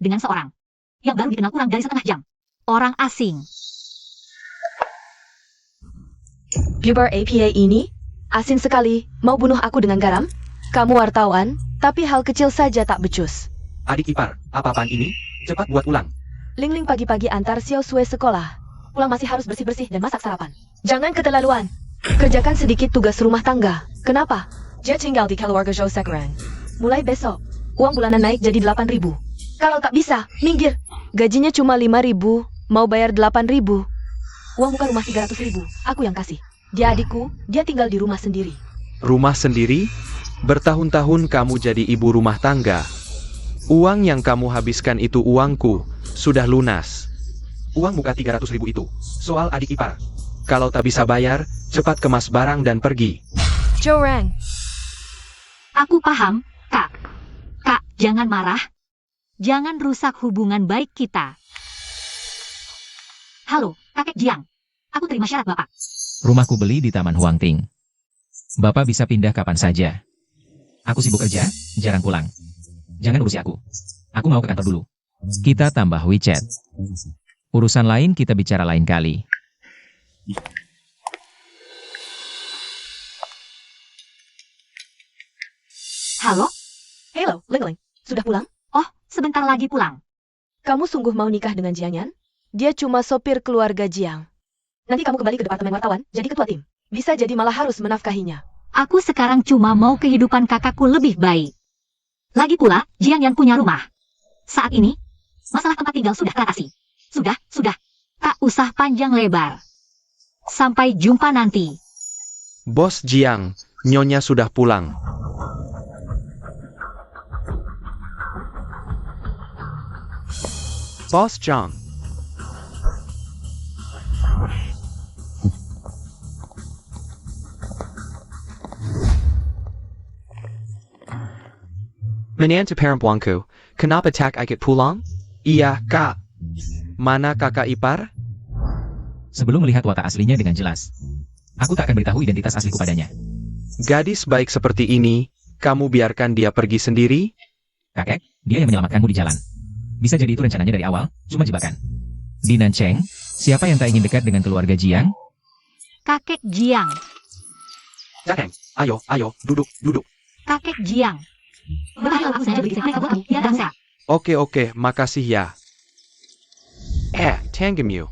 dengan seorang yang baru dikenal kurang dari setengah jam. Orang asing. Bubar APA ini? Asin sekali, mau bunuh aku dengan garam? Kamu wartawan, tapi hal kecil saja tak becus. Adik ipar, apa-apaan ini? Cepat buat ulang. Ling-ling pagi-pagi antar Xiao Sue sekolah. Pulang masih harus bersih-bersih dan masak sarapan. Jangan keterlaluan. Kerjakan sedikit tugas rumah tangga. Kenapa? Dia tinggal di keluarga Zhou Sekarang. Mulai besok, uang bulanan naik jadi 8.000. Kalau tak bisa, minggir. Gajinya cuma 5.000, mau bayar 8.000. Uang muka rumah 300.000, aku yang kasih. Dia adikku, dia tinggal di rumah sendiri. Rumah sendiri? Bertahun-tahun kamu jadi ibu rumah tangga. Uang yang kamu habiskan itu uangku, sudah lunas. Uang muka 300.000 itu, soal adik ipar. Kalau tak bisa bayar, cepat kemas barang dan pergi. Zhou Rang. Aku paham, Kak. Kak, jangan marah. Jangan rusak hubungan baik kita. Halo, Kakek Jiang. Aku terima syarat Bapak. Rumahku beli di Taman Huangting. Bapak bisa pindah kapan saja. Aku sibuk kerja, jarang pulang. Jangan urusi aku. Aku mau ke kantor dulu. Kita tambah WeChat. Urusan lain kita bicara lain kali. Halo? Halo, Ling-ling. Sudah pulang? Oh, sebentar lagi pulang. Kamu sungguh mau nikah dengan Jiang? Dia cuma sopir keluarga Jiang. Nanti kamu kembali ke departemen wartawan, jadi ketua tim. Bisa jadi malah harus menafkahinya. Aku sekarang cuma mau kehidupan kakakku lebih baik. Lagi pula, Jiang Yan punya rumah. Saat ini, masalah tempat tinggal sudah teratasi. Sudah. Tak usah panjang lebar. Sampai jumpa nanti. Bos Jiang, Nyonya sudah pulang. Bos Jiang. Menantu perempuanku, kenapa tak ikut pulang? Iya, Kak. Mana kakak ipar? Sebelum melihat watak aslinya dengan jelas, aku tak akan beritahu identitas asliku padanya. Gadis baik seperti ini, kamu biarkan dia pergi sendiri? Kakek, dia yang menyelamatkanmu di jalan. Bisa jadi itu rencananya dari awal, cuma jebakan. Di Nancheng, siapa yang tak ingin dekat dengan keluarga Jiang? Kakek Jiang. Jangan, ayo, duduk. Kakek Jiang. Berbahaya aku saja begitu mereka buat kamu, ya bangsa. Oke, makasih ya. Tanggemu.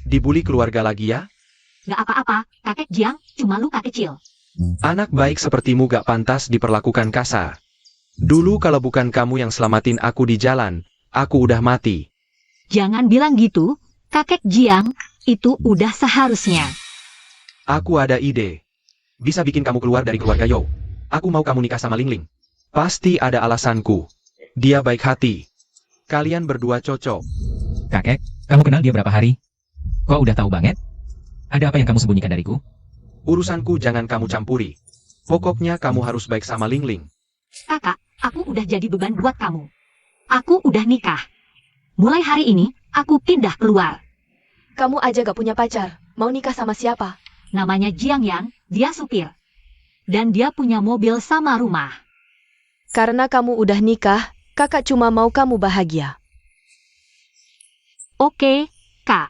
Dibully keluarga lagi ya? Gak apa-apa, kakek Jiang, cuma luka kecil. Anak baik sepertimu gak pantas diperlakukan kasar. Dulu kalau bukan kamu yang selamatin aku di jalan, aku udah mati. Jangan bilang gitu, kakek Jiang, itu udah seharusnya. Aku ada ide. Bisa bikin kamu keluar dari keluarga Yo. Aku mau kamu nikah sama Ling-ling. Pasti ada alasanku. Dia baik hati. Kalian berdua cocok. Kakek, kamu kenal dia berapa hari? Kok udah tahu banget? Ada apa yang kamu sembunyikan dariku? Urusanku jangan kamu campuri. Pokoknya kamu harus baik sama Ling-ling. Kakak, aku udah jadi beban buat kamu. Aku udah nikah. Mulai hari ini, aku pindah keluar. Kamu aja gak punya pacar, mau nikah sama siapa? Namanya Jiang Yan, dia supir. Dan dia punya mobil sama rumah. Karena kamu udah nikah, kakak cuma mau kamu bahagia. Oke, Kak.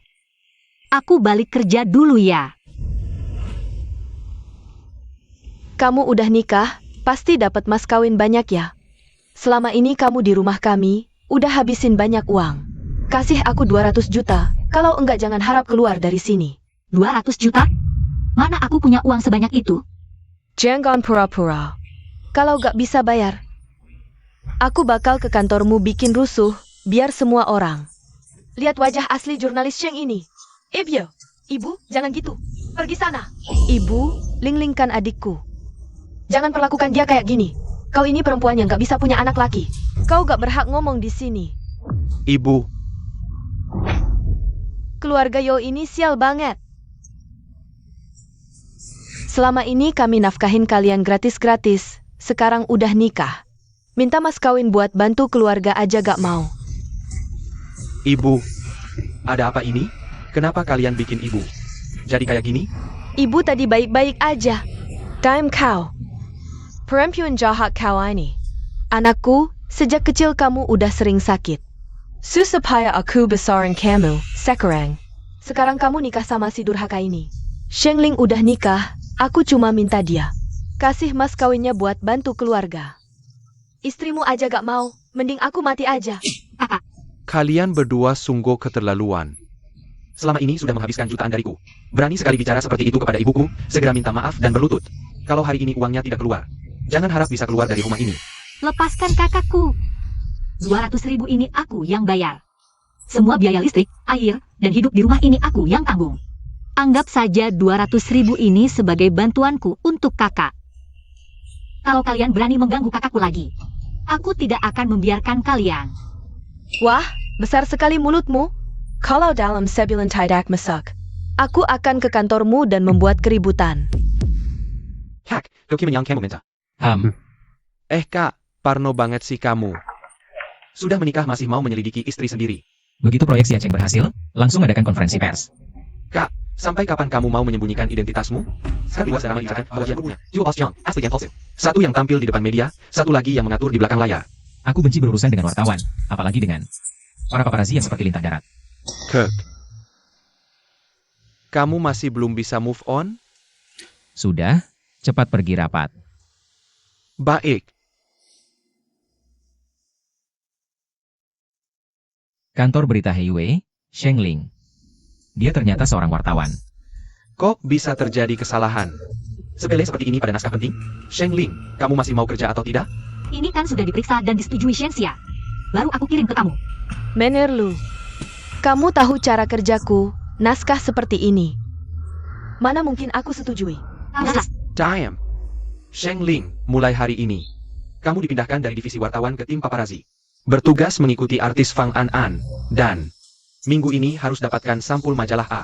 Aku balik kerja dulu ya. Kamu udah nikah, pasti dapat mas kawin banyak ya. Selama ini kamu di rumah kami, udah habisin banyak uang. Kasih aku 200 juta, kalau enggak jangan harap keluar dari sini. 200 juta? Mana aku punya uang sebanyak itu? Jangan pura-pura. Kalau gak bisa bayar, aku bakal ke kantormu bikin rusuh, biar semua orang lihat wajah asli jurnalis Cheng ini. Ibu, jangan gitu. Pergi sana. Ibu, Ling-ling kan adikku. Jangan perlakukan dia kayak gini. Kau ini perempuan yang gak bisa punya anak laki. Kau gak berhak ngomong di sini. Ibu. Keluarga Yo ini sial banget. Selama ini kami nafkahin kalian gratis-gratis. Sekarang udah nikah. Minta mas kawin buat bantu keluarga aja gak mau. Ibu. Ada apa ini? Kenapa kalian bikin ibu jadi kayak gini? Ibu tadi baik-baik aja. Time kau. Perempuan jahat kau ini. Anakku, Sejak kecil kamu udah sering sakit. Supaya aku besarin kamu, sekarang. Sekarang kamu nikah sama si durhaka ini. Shengling udah nikah, aku cuma minta dia kasih mas kawinnya buat bantu keluarga. Istrimu aja gak mau, mending aku mati aja. Kalian berdua sungguh keterlaluan. Selama ini sudah menghabiskan jutaan dariku. Berani sekali bicara seperti itu kepada ibuku, segera minta maaf dan berlutut. Kalau hari ini uangnya tidak keluar, jangan harap bisa keluar dari rumah ini. Lepaskan kakakku. 200.000 ini aku yang bayar. Semua biaya listrik, air, dan hidup di rumah ini aku yang tanggung. Anggap saja 200.000 ini sebagai bantuanku untuk kakak. Kalau kalian berani mengganggu kakakku lagi, aku tidak akan membiarkan kalian. Wah, besar sekali mulutmu. Kalau dalam sebulan tidak masak, aku akan ke kantormu dan membuat keributan. Hak, Doki menyang kamu minta. Kak, parno banget sih kamu. Sudah menikah masih mau menyelidiki istri sendiri. Begitu proyek si Aceng berhasil, langsung adakan konferensi pers. Kak, sampai kapan kamu mau menyembunyikan identitasmu? Sekarang dua sedang membicarakan bahwa dia punya dual Xiang, asli yang palsu. Satu yang tampil di depan media, satu lagi yang mengatur di belakang layar. Aku benci berurusan dengan wartawan, apalagi dengan para paparazi yang seperti lintah darat. Kirk, kamu masih belum bisa move on? Sudah, cepat pergi rapat. Baik. Kantor berita Heiwei, Shengling. Dia ternyata seorang wartawan. Kok bisa terjadi kesalahan? Sepele seperti ini pada naskah penting? Shengling, kamu masih mau kerja atau tidak? Ini kan sudah diperiksa dan disetujui Shenxia. Baru aku kirim ke kamu. Menerlu, kamu tahu cara kerjaku, naskah seperti ini. Mana mungkin aku setujui? Damn. Shengling, mulai hari ini, kamu dipindahkan dari divisi wartawan ke tim paparazi. Bertugas mengikuti artis Fang An, dan minggu ini harus dapatkan sampul majalah A.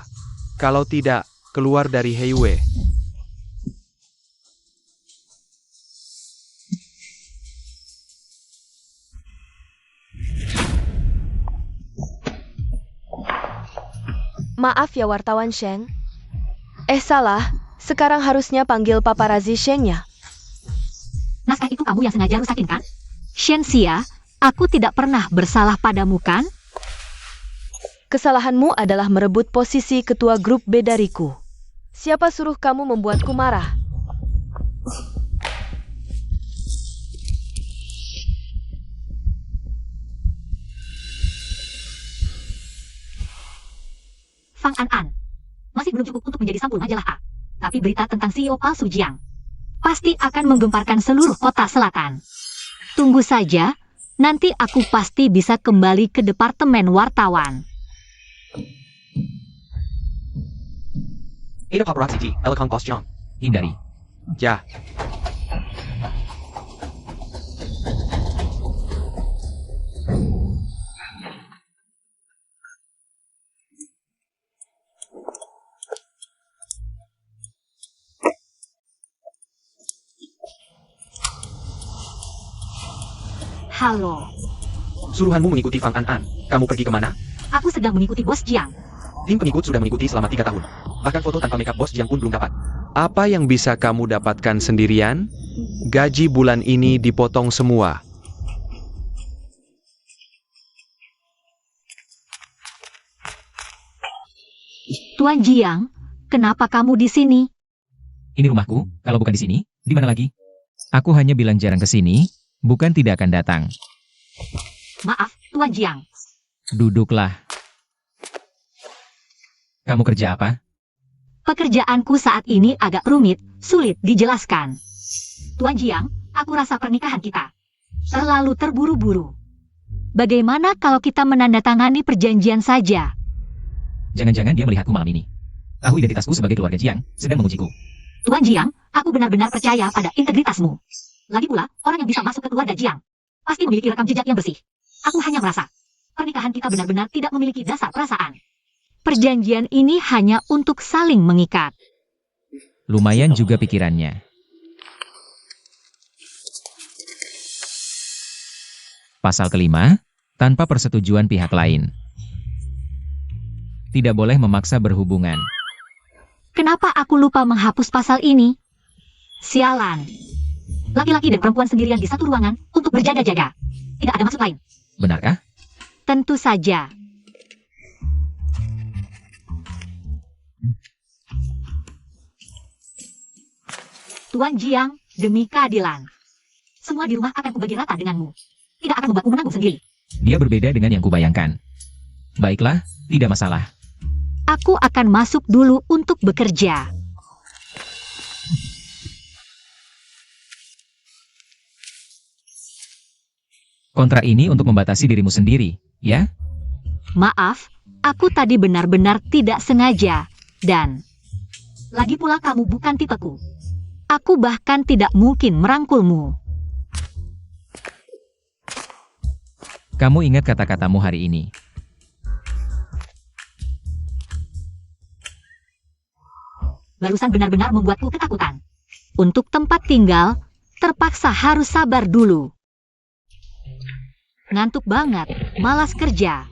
Kalau tidak, keluar dari Heiwei. Maaf ya wartawan Sheng. Salah, sekarang harusnya panggil paparazi Shengnya. Naskah itu kamu yang sengaja rusakin kan? Shenxia, aku tidak pernah bersalah padamu kan? Kesalahanmu adalah merebut posisi ketua grup B dariku. Siapa suruh kamu membuatku marah? Fang An. Masih belum cukup untuk menjadi sampul majalah A. Tapi berita tentang CEO palsu Jiang pasti akan menggemparkan seluruh kota selatan. Tunggu saja, nanti aku pasti bisa kembali ke departemen wartawan. Ada paparazzi, Elkong Bos John. Hindari. Ya. Halo, Suruhanmu mengikuti Fang An. Kamu pergi kemana? aku sedang mengikuti Bos Jiang. Tim pengikut sudah mengikuti selama 3 tahun. Bahkan foto tanpa makeup Bos Jiang pun belum dapat. Apa yang bisa kamu dapatkan sendirian? Gaji bulan ini dipotong semua. Tuan Jiang, kenapa kamu di sini? Ini rumahku, kalau bukan di sini, di mana lagi? Aku hanya bilang jarang ke sini, bukan tidak akan datang. Maaf, Tuan Jiang. Duduklah. Kamu kerja apa? Pekerjaanku saat ini agak rumit, sulit dijelaskan. Tuan Jiang, aku rasa pernikahan kita terlalu terburu-buru. Bagaimana kalau kita menandatangani perjanjian saja? Jangan-jangan dia melihatku malam ini. Tahu identitasku sebagai keluarga Jiang, sedang mengujiku. Tuan Jiang, aku benar-benar percaya pada integritasmu. Lagi pula, orang yang bisa masuk ke keluarga Jiang pasti memiliki rekam jejak yang bersih. Aku hanya merasa pernikahan kita benar-benar tidak memiliki dasar perasaan. Perjanjian ini hanya untuk saling mengikat. Lumayan juga pikirannya. Pasal kelima, tanpa persetujuan pihak lain. Tidak boleh memaksa berhubungan. Kenapa aku lupa menghapus pasal ini? Sialan. Laki-laki dan perempuan sendirian di satu ruangan untuk berjaga-jaga. Tidak ada maksud lain. Benarkah? Tentu saja. Tuan Jiang, demi keadilan. Semua di rumah akan kubagi rata denganmu. Tidak akan membuatmu menanggung sendiri. Dia berbeda dengan yang kubayangkan. Baiklah, tidak masalah. Aku akan masuk dulu untuk bekerja. Kontrak ini untuk membatasi dirimu sendiri, ya? Maaf, aku tadi benar-benar tidak sengaja. Dan lagi pula kamu bukan tipeku. Aku bahkan tidak mungkin merangkulmu. Kamu ingat kata-katamu hari ini. Barusan benar-benar membuatku ketakutan. Untuk tempat tinggal, terpaksa harus sabar dulu. Ngantuk banget, malas kerja.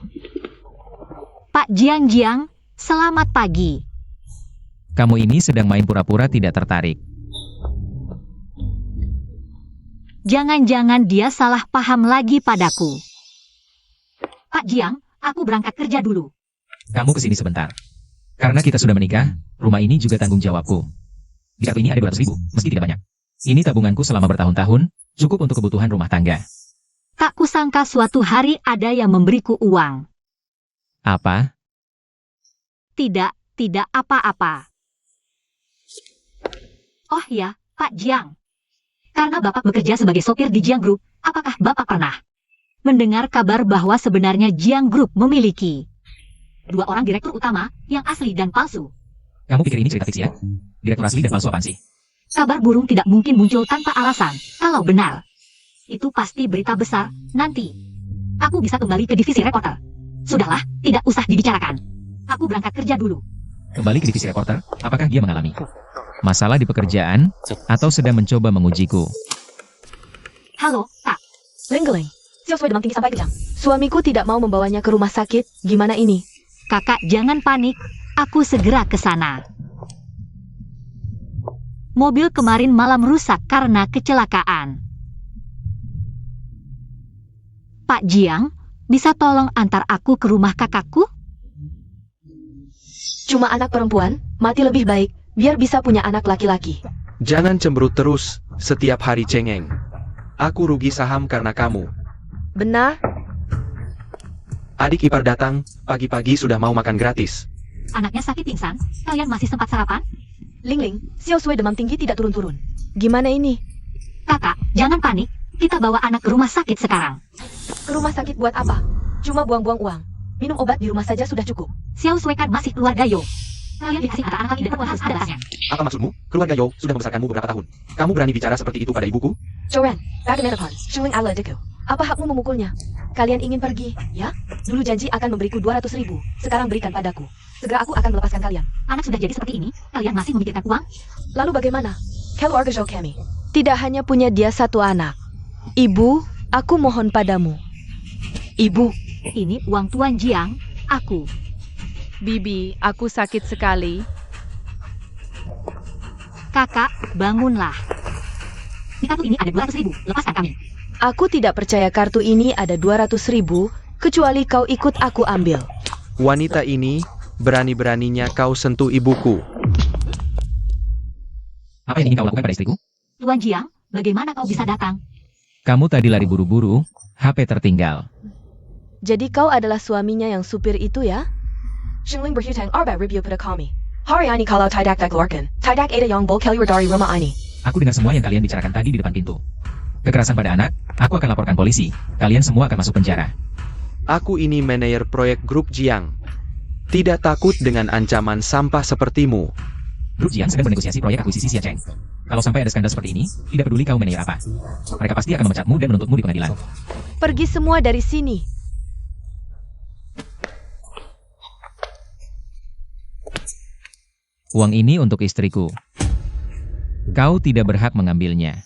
Pak Jiang, selamat pagi. Kamu ini sedang main pura-pura tidak tertarik. Jangan-jangan dia salah paham lagi padaku. Pak Jiang, aku berangkat kerja dulu. Kamu kesini sebentar. Karena kita sudah menikah, rumah ini juga tanggung jawabku. Di kartu ini ada 200.000, meski tidak banyak. Ini tabunganku selama bertahun-tahun, cukup untuk kebutuhan rumah tangga. Tak kusangka suatu hari ada yang memberiku uang. Apa? Tidak apa-apa. Oh ya, Pak Jiang. Karena Bapak bekerja sebagai sopir di Jiang Group, apakah Bapak pernah mendengar kabar bahwa sebenarnya Jiang Group memiliki 2 orang direktur utama yang asli dan palsu? Kamu pikir ini cerita fiksi ya? Direktur asli dan palsu apaan sih? Kabar burung tidak mungkin muncul tanpa alasan. Kalau benar, itu pasti berita besar. Nanti, aku bisa kembali ke divisi reporter. Sudahlah, tidak usah dibicarakan. Aku berangkat kerja dulu. Kembali ke divisi reporter, apakah dia mengalami masalah di pekerjaan, atau sedang mencoba mengujiku? Halo, Kak. Lingling, Xiao Sui demam tinggi sampai kejang. Suamiku tidak mau membawanya ke rumah sakit. Gimana ini? Kakak jangan panik. Aku segera ke sana. Mobil kemarin malam rusak karena kecelakaan. Pak Jiang, bisa tolong antar aku ke rumah kakakku? Cuma anak perempuan, mati lebih baik, biar bisa punya anak laki-laki. Jangan cemberut terus, setiap hari cengeng. Aku rugi saham karena kamu. Benar? Adik ipar datang, pagi-pagi sudah mau makan gratis. Anaknya sakit pingsan, kalian masih sempat sarapan? Lingling, Xiao Sui demam tinggi tidak turun-turun. Gimana ini? Kakak, jangan panik. Kita bawa anak ke rumah sakit sekarang. Ke rumah sakit buat apa? Cuma buang-buang uang. Minum obat di rumah saja sudah cukup. Xiao Sui kan masih keluarga Yo. Kalian dikasih kata anak laki dan perempuan harus ada batasnya. Apa maksudmu? Keluarga Yo sudah membesarkanmu beberapa tahun. Kamu berani bicara seperti itu pada ibuku? Joanne, Bagamenopon, Shuling ala Deku. Apa hakmu memukulnya? Kalian ingin pergi, ya? Dulu janji akan memberiku 200.000. Sekarang berikan padaku. Segera aku akan melepaskan kalian. Anak sudah jadi seperti ini, kalian masih memikirkan uang? Lalu bagaimana? Keluarga Jo kami tidak hanya punya dia satu anak. Ibu, aku mohon padamu. Ibu, Ini uang Tuan Jiang, aku. Bibi, aku sakit sekali. Kakak, bangunlah. Di kartu ini ada 200.000, lepaskan kami. aku tidak percaya kartu ini ada 200.000, kecuali kau ikut aku ambil. Wanita ini, berani-beraninya kau sentuh ibuku. Apa yang ingin kau lakukan pada istriku? Tuan Jiang, bagaimana kau bisa datang? Kamu tadi lari buru-buru, HP tertinggal. Jadi kau adalah suaminya yang supir itu ya? Shingling berhutang arba review pada kami. Hari ini kalau tidak dikeluarkan, tidak ada yang boleh keluar dari rumah ini. Aku dengar semua yang kalian bicarakan tadi di depan pintu. Kekerasan pada anak, aku akan laporkan polisi. Kalian semua akan masuk penjara. Aku ini manajer proyek grup Jiang. Tidak takut dengan ancaman sampah sepertimu. Grup Jiang sedang bernegosiasi proyek akuisisi Xiacheng. Kalau sampai ada skandal seperti ini, tidak peduli kau manajer apa. Mereka pasti akan memecatmu dan menuntutmu di pengadilan. Pergi semua dari sini. Uang ini untuk istriku. Kau tidak berhak mengambilnya.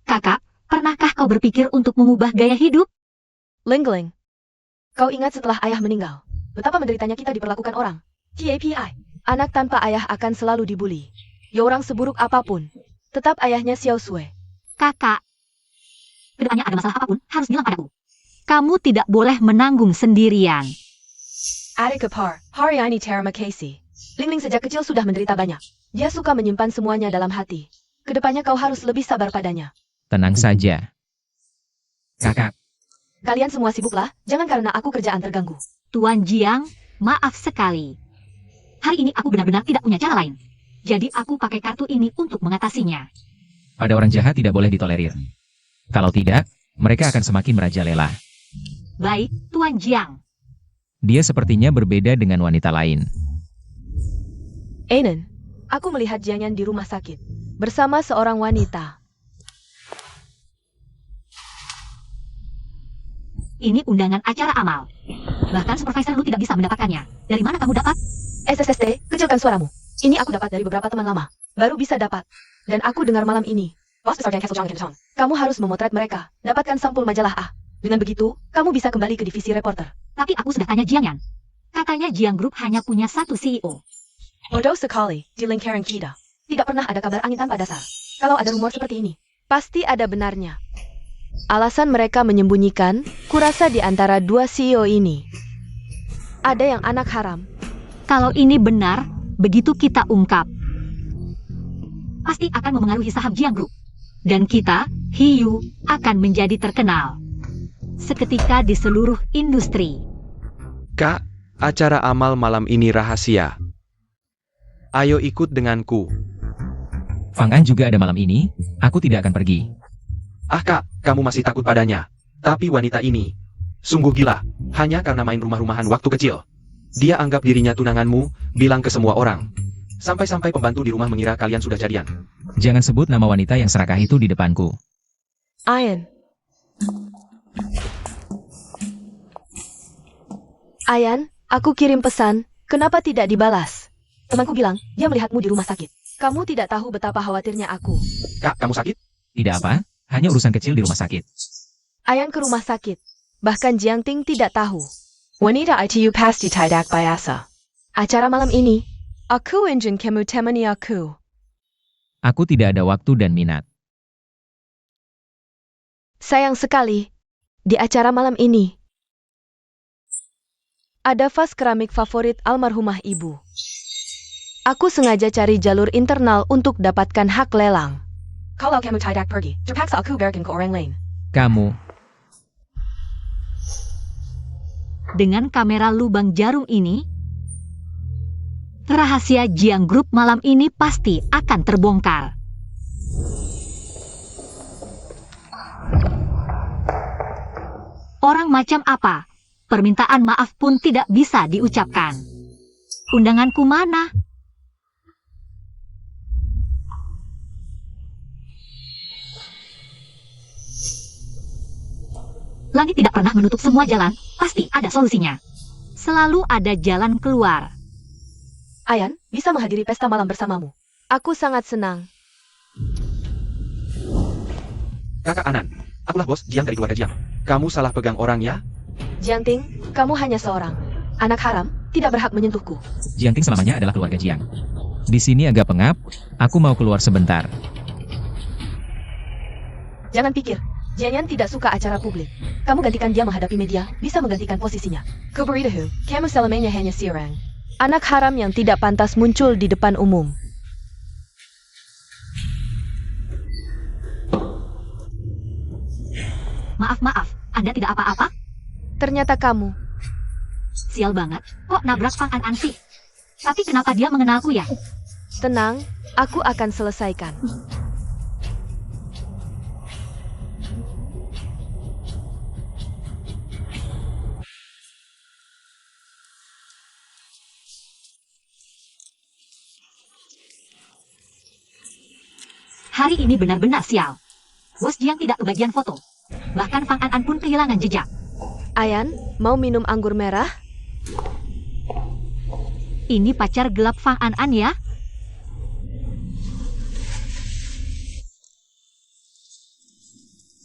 Kakak, pernahkah kau berpikir untuk mengubah gaya hidup? Lingling, kau ingat setelah ayah meninggal, betapa menderitanya kita diperlakukan orang. TAPI, anak tanpa ayah akan selalu dibuli. Ya orang seburuk apapun, Tetap ayahnya Xiao Sui. Kakak, kedepannya ada masalah apapun, harus bilang padaku. Kamu tidak boleh menanggung sendirian. Adik Kepar, hari ini terima kasih. Lingling sejak kecil sudah menderita banyak. Dia suka menyimpan semuanya dalam hati. Kedepannya kau harus lebih sabar padanya. Tenang saja. Kakak, Kalian semua sibuklah, jangan karena aku kerjaan terganggu. Tuan Jiang, maaf sekali. Hari ini aku benar-benar tidak punya cara lain. Jadi aku pakai kartu ini untuk mengatasinya. pada orang jahat tidak boleh ditolerir. Kalau tidak, mereka akan semakin merajalela. Baik, Tuan Jiang. Dia sepertinya berbeda dengan wanita lain. Ainen, aku melihat Jiangyan di rumah sakit. Bersama seorang wanita. Ini undangan acara amal. Bahkan supervisor lu tidak bisa mendapatkannya. Dari mana kamu dapat? SSSD, kecilkan suaramu. Ini aku dapat dari beberapa teman lama. Baru bisa dapat. Dan aku dengar malam ini. Bos besar Yang Castle Chong. Kamu harus memotret mereka. Dapatkan sampul majalah A. Dengan begitu, kamu bisa kembali ke divisi reporter. Tapi aku sudah tanya Jiangyan. Katanya Jiang Group hanya punya satu CEO. Bodoh sekali, di lingkaran kita. Tidak pernah ada kabar angin tanpa dasar. Kalau ada rumor seperti ini, pasti ada benarnya. Alasan mereka menyembunyikan, kurasa di antara dua CEO ini. Ada yang anak haram. Kalau ini benar, begitu kita ungkap, pasti akan memengaruhi saham Jiang Group. Dan kita, Hiu, akan menjadi terkenal. Seketika di seluruh industri. Kak, acara amal malam ini rahasia. Ayo ikut denganku. Fang An juga ada malam ini, aku tidak akan pergi. Ah kak, kamu masih takut padanya. Tapi wanita ini, sungguh gila, hanya karena main rumah-rumahan waktu kecil. Dia anggap dirinya tunanganmu, bilang ke semua orang. Sampai-sampai pembantu di rumah mengira kalian sudah jadian. Jangan sebut nama wanita yang serakah itu di depanku. Ayan. Ayan, aku kirim pesan, kenapa tidak dibalas? Temanku bilang, dia melihatmu di rumah sakit. Kamu tidak tahu betapa khawatirnya aku. Kak, kamu sakit? Tidak apa, hanya urusan kecil di rumah sakit. Ayan ke rumah sakit. Bahkan Jiang Ting tidak tahu. Wanita ITU pasti tidak biasa. Acara malam ini, aku ingin kamu temani aku. Aku tidak ada waktu dan minat. Sayang sekali, di acara malam ini, ada vas keramik favorit almarhumah ibu. Aku sengaja cari jalur internal untuk dapatkan hak lelang. Kalau kamu tidak pergi, terpaksa aku berikan ke orang lain. Kamu, Dengan kamera lubang jarum ini, rahasia Jiang Group malam ini pasti akan terbongkar. Orang macam apa? Permintaan maaf pun tidak bisa diucapkan. Undanganku mana? Langit tidak pernah menutup semua jalan, pasti ada solusinya. Selalu ada jalan keluar. Ayan, bisa menghadiri pesta malam bersamamu. Aku sangat senang. Kakak Anan, akulah bos Jiang dari keluarga Jiang. Kamu salah pegang orang ya? Jiang Ting, kamu hanya seorang anak haram, tidak berhak menyentuhku. Jiang Ting selamanya adalah keluarga Jiang. Di sini agak pengap, aku mau keluar sebentar. Jangan pikir, Jiangyan tidak suka acara publik. Kamu gantikan dia menghadapi media, bisa menggantikan posisinya. Kuberitahu, kamu selamanya hanya seorang anak haram yang tidak pantas muncul di depan umum. Maaf, Anda tidak apa-apa? Ternyata kamu. Sial banget, kok nabrak Fang An sih? Tapi kenapa dia mengenalku ya? Tenang, aku akan selesaikan. Hari ini benar-benar sial. Bos Jiang tidak kebagian foto. Bahkan Fang An pun kehilangan jejak. Ayan, mau minum anggur merah? Ini pacar gelap Fang An ya?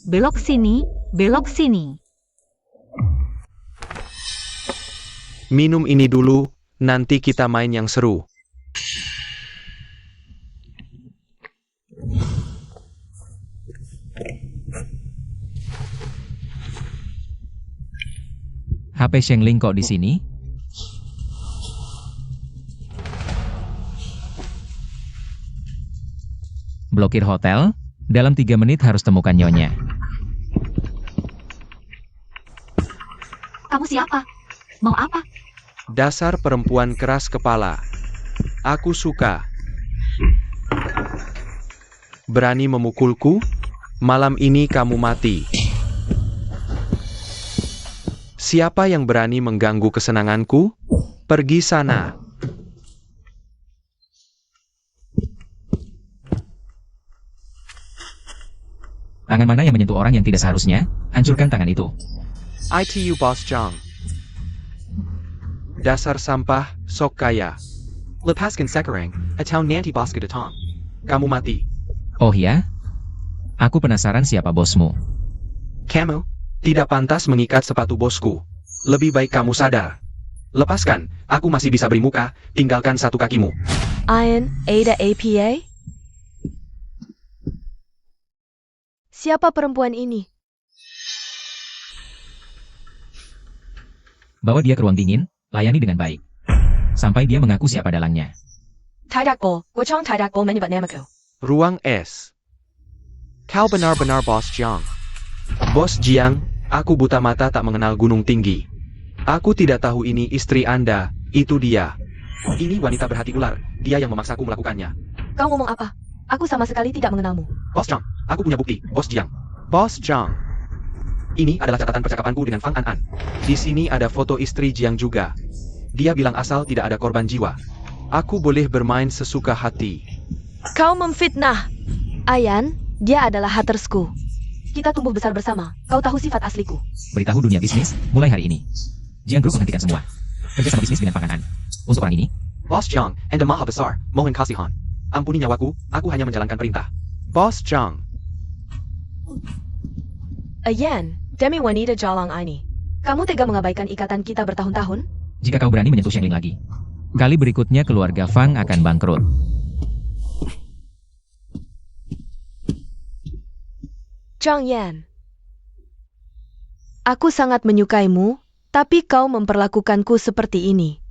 Belok sini, belok sini. Minum ini dulu, nanti kita main yang seru. HP Shengling kok di sini? Blokir hotel, dalam 3 menit harus temukan Nyonya. Kamu siapa? Mau apa? Dasar perempuan keras kepala. Aku suka. Berani memukulku? Malam ini kamu mati. Siapa yang berani mengganggu kesenanganku? Pergi sana. Tangan mana yang menyentuh orang yang tidak seharusnya? Hancurkan tangan itu. ITU Boss Jang. Dasar sampah, sok kaya. Lepaskan sekarang, atau nanti bos ke datang. Kamu mati. Oh ya? Aku penasaran siapa bosmu. Kamu tidak pantas mengikat sepatu bosku. Lebih baik kamu sadar. Lepaskan, aku masih bisa beri muka, tinggalkan satu kakimu. Ian, Ada APA? Siapa perempuan ini? Bawa dia ke ruang dingin, layani dengan baik. Sampai dia mengaku siapa dalangnya. Tidakbo, Wachong Tidakbo menyebat namaku. Ruang S. Kau benar-benar Bos Jiang. Bos Jiang, aku buta mata tak mengenal gunung tinggi. Aku tidak tahu ini istri Anda, itu dia. Ini wanita berhati ular, dia yang memaksaku melakukannya. Kau ngomong apa? Aku sama sekali tidak mengenalmu. Bos Jiang, aku punya bukti, Bos Jiang. Bos Jiang. Ini adalah catatan percakapanku dengan Fang An. Di sini ada foto istri Jiang juga. Dia bilang asal tidak ada korban jiwa. Aku boleh bermain sesuka hati. Kau memfitnah. Ayan, dia adalah hattersku. Kita tumbuh besar bersama. Kau tahu sifat asliku. Beritahu dunia bisnis, mulai hari ini. Jiang Group menghentikan semua. Kerja sama bisnis dengan Fang An. Untuk orang ini, Bos Jiang, Anda maha besar, mohon kasihan. Ampuni nyawaku, aku hanya menjalankan perintah. Bos Jiang. Ayan, demi wanita jalang ini. Kamu tega mengabaikan ikatan kita bertahun-tahun? jika kau berani menyentuh Shengling lagi, kali berikutnya keluarga Fang akan bangkrut. Zhang Yan. Aku sangat menyukaimu, tapi kau memperlakukanku seperti ini.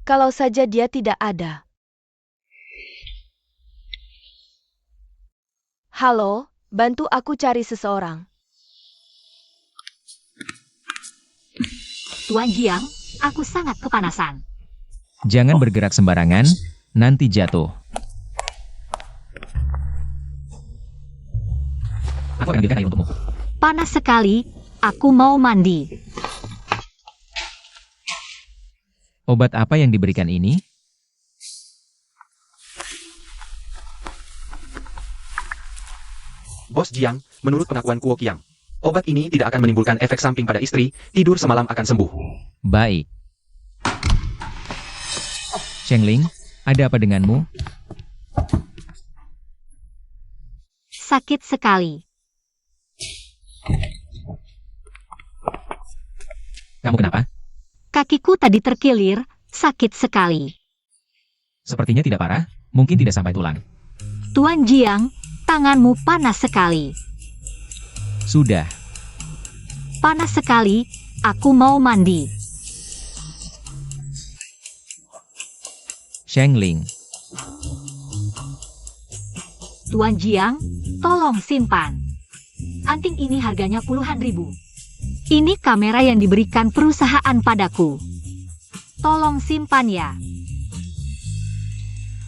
Kalau saja dia tidak ada. Halo, bantu aku cari seseorang. Tuan Jiang, aku sangat kepanasan. Jangan bergerak sembarangan, nanti jatuh. Aku akan ambilkan air untukmu. Panas sekali, aku mau mandi. Obat apa yang diberikan ini? Bos Jiang, menurut pengakuan Kuo Qiang, obat ini tidak akan menimbulkan efek samping pada istri, tidur semalam akan sembuh. Baik. Shengling, ada apa denganmu? Sakit sekali. Kamu kenapa? Kakiku tadi terkilir, sakit sekali. Sepertinya tidak parah, mungkin tidak sampai tulang. Tuan Jiang, tanganmu panas sekali. Sudah. Panas sekali, aku mau mandi. Shengling, Tuan Jiang, tolong simpan. Anting ini harganya puluhan ribu. Ini kamera yang diberikan perusahaan padaku. Tolong simpan ya.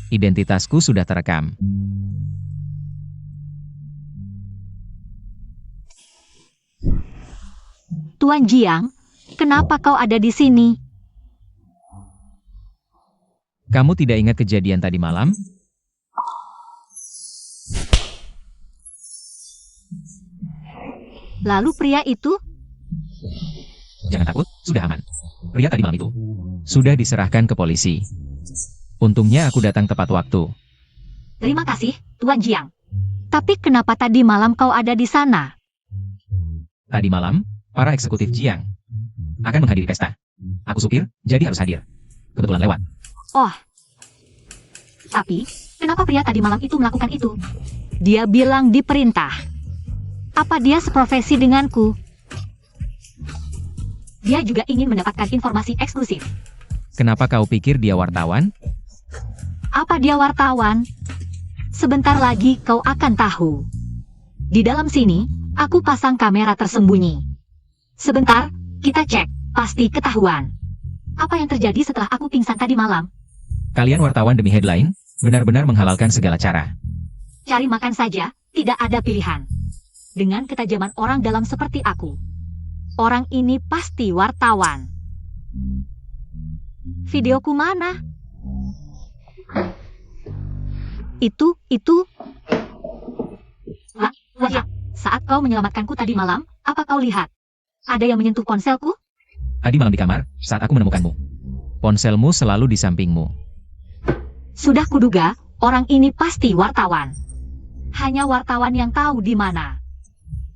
identitasku sudah terekam. Tuan Jiang, kenapa kau ada di sini? Kamu tidak ingat kejadian tadi malam? Lalu pria itu? Jangan takut, sudah aman. Pria tadi malam itu sudah diserahkan ke polisi. Untungnya aku datang tepat waktu. Terima kasih, Tuan Jiang. Tapi kenapa tadi malam kau ada di sana? Tadi malam, para eksekutif Jiang akan menghadiri pesta. Aku supir, jadi harus hadir. Kebetulan lewat. Oh. Tapi, kenapa pria tadi malam itu melakukan itu? Dia bilang diperintah. Apa dia seprofesi denganku? Dia juga ingin mendapatkan informasi eksklusif. Kenapa kau pikir dia wartawan? Apa dia wartawan? Sebentar lagi kau akan tahu. Di dalam sini, aku pasang kamera tersembunyi. Sebentar, kita cek, pasti ketahuan. Apa yang terjadi setelah aku pingsan tadi malam? Kalian wartawan demi headline, benar-benar menghalalkan segala cara. Cari makan saja, tidak ada pilihan. Dengan ketajaman orang dalam seperti aku. Orang ini pasti wartawan. Videoku mana? Itu. Wah, saat kau menyelamatkanku tadi malam, apa kau lihat? Ada yang menyentuh ponselku? Tadi malam di kamar, saat aku menemukanmu. Ponselmu selalu di sampingmu. Sudah kuduga, orang ini pasti wartawan. Hanya wartawan yang tahu di mana.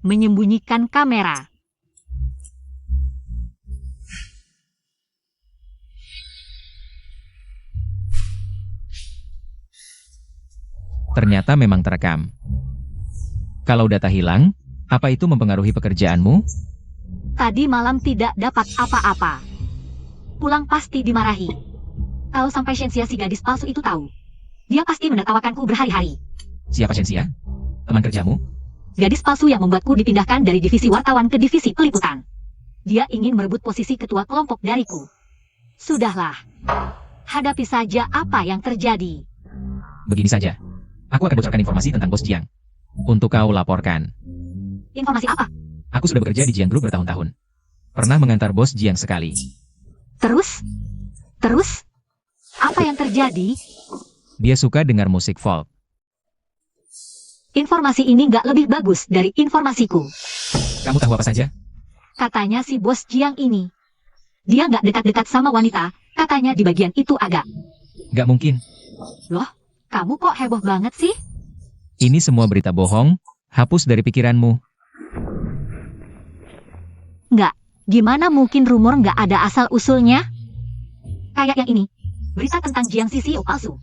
Menyembunyikan kamera. Ternyata memang terekam. Kalau data hilang, apa itu mempengaruhi pekerjaanmu? Tadi malam tidak dapat apa-apa. Pulang pasti dimarahi. Kalau sampai Shensia si gadis palsu itu tahu, dia pasti menertawakanku berhari-hari. Siapa Shensia? Teman kerjamu? Gadis palsu yang membuatku dipindahkan dari divisi wartawan ke divisi peliputan. Dia ingin merebut posisi ketua kelompok dariku. Sudahlah. Hadapi saja apa yang terjadi. Begini saja. Aku akan bocorkan informasi tentang Bos Jiang. Untuk kau laporkan. Informasi apa? Aku sudah bekerja di Jiang Group bertahun-tahun. Pernah mengantar Bos Jiang sekali. Terus? Apa yang terjadi? Dia suka dengar musik folk. Informasi ini nggak lebih bagus dari informasiku. Kamu tahu apa saja? Katanya si Bos Jiang ini. Dia nggak dekat-dekat sama wanita, katanya di bagian itu agak. Gak mungkin. Loh, kamu kok heboh banget sih? Ini semua berita bohong, hapus dari pikiranmu. Nggak, gimana mungkin rumor nggak ada asal-usulnya? Kayak yang ini, berita tentang Jiang si CEO palsu.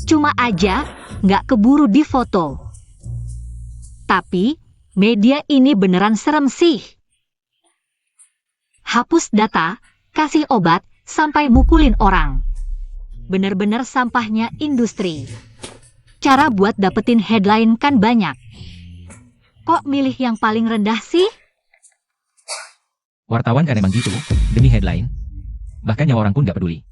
Cuma aja, nggak keburu difoto. Tapi, media ini beneran serem sih. Hapus data, kasih obat, sampai mukulin orang. Bener-bener sampahnya industri. Cara buat dapetin headline kan banyak. Kok milih yang paling rendah sih? Wartawan kan emang gitu, demi headline. Bahkan nyawa orang pun gak peduli.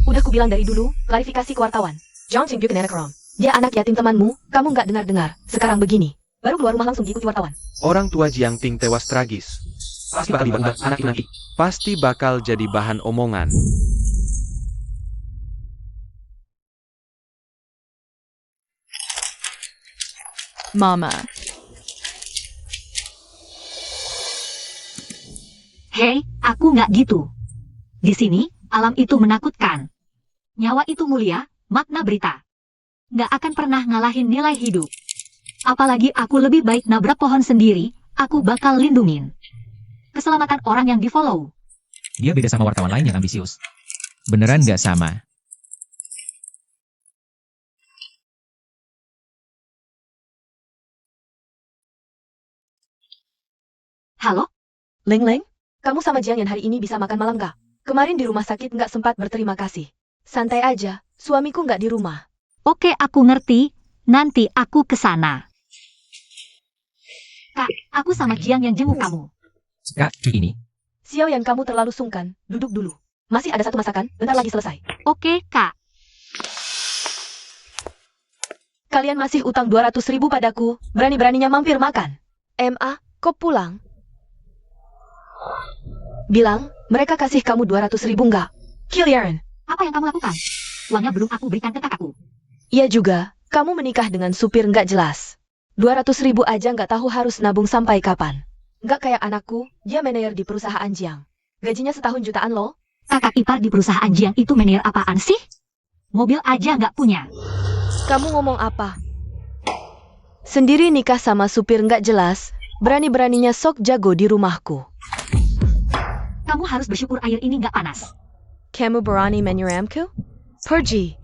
Udah kubilang dari dulu, klarifikasi ke wartawan. Zhang Qingyu ke nenek Rom. Dia anak yatim temanmu, kamu nggak dengar-dengar. Sekarang begini, baru keluar rumah langsung diikuti wartawan. Orang tua Jiang Ting tewas tragis. Pasti bakal dibahas anak itu nanti. Pasti bakal jadi bahan omongan. Mama. Hei, aku nggak gitu. Di sini, alam itu menakutkan. Nyawa itu mulia, makna berita. Nggak akan pernah ngalahin nilai hidup. Apalagi aku lebih baik nabrak pohon sendiri, aku bakal lindungin keselamatan orang yang di-follow. Dia beda sama wartawan lain yang ambisius. Beneran gak sama. Halo? Leng Leng, kamu sama Jiang yang hari ini bisa makan malam gak? Kemarin di rumah sakit nggak sempat berterima kasih. Santai aja, suamiku nggak di rumah. Oke, aku ngerti. Nanti aku ke sana. Kak, aku sama Jiang yang jenguk kamu. Kak, ini. Xiao yang kamu terlalu sungkan, duduk dulu. Masih ada satu masakan, bentar lagi selesai. Oke, Kak. Kalian masih utang 200.000 padaku, berani-beraninya mampir makan. MA, kau pulang? Bilang, mereka kasih kamu 200.000 nggak? Kill Yaren. Apa yang kamu lakukan? Uangnya belum aku berikan ke kakakku. Iya juga, kamu menikah dengan supir nggak jelas. 200.000 aja nggak tahu harus nabung sampai kapan. Nggak kayak anakku, dia manajer di perusahaan Jiang. Gajinya setahun jutaan loh. Kakak ipar di perusahaan Jiang itu manajer apaan sih? Mobil aja nggak punya. Kamu ngomong apa? Sendiri nikah sama supir nggak jelas, berani-beraninya sok jago di rumahku. Kamu harus bersyukur air ini nggak panas. Kamu berani menyuramku? Pergi.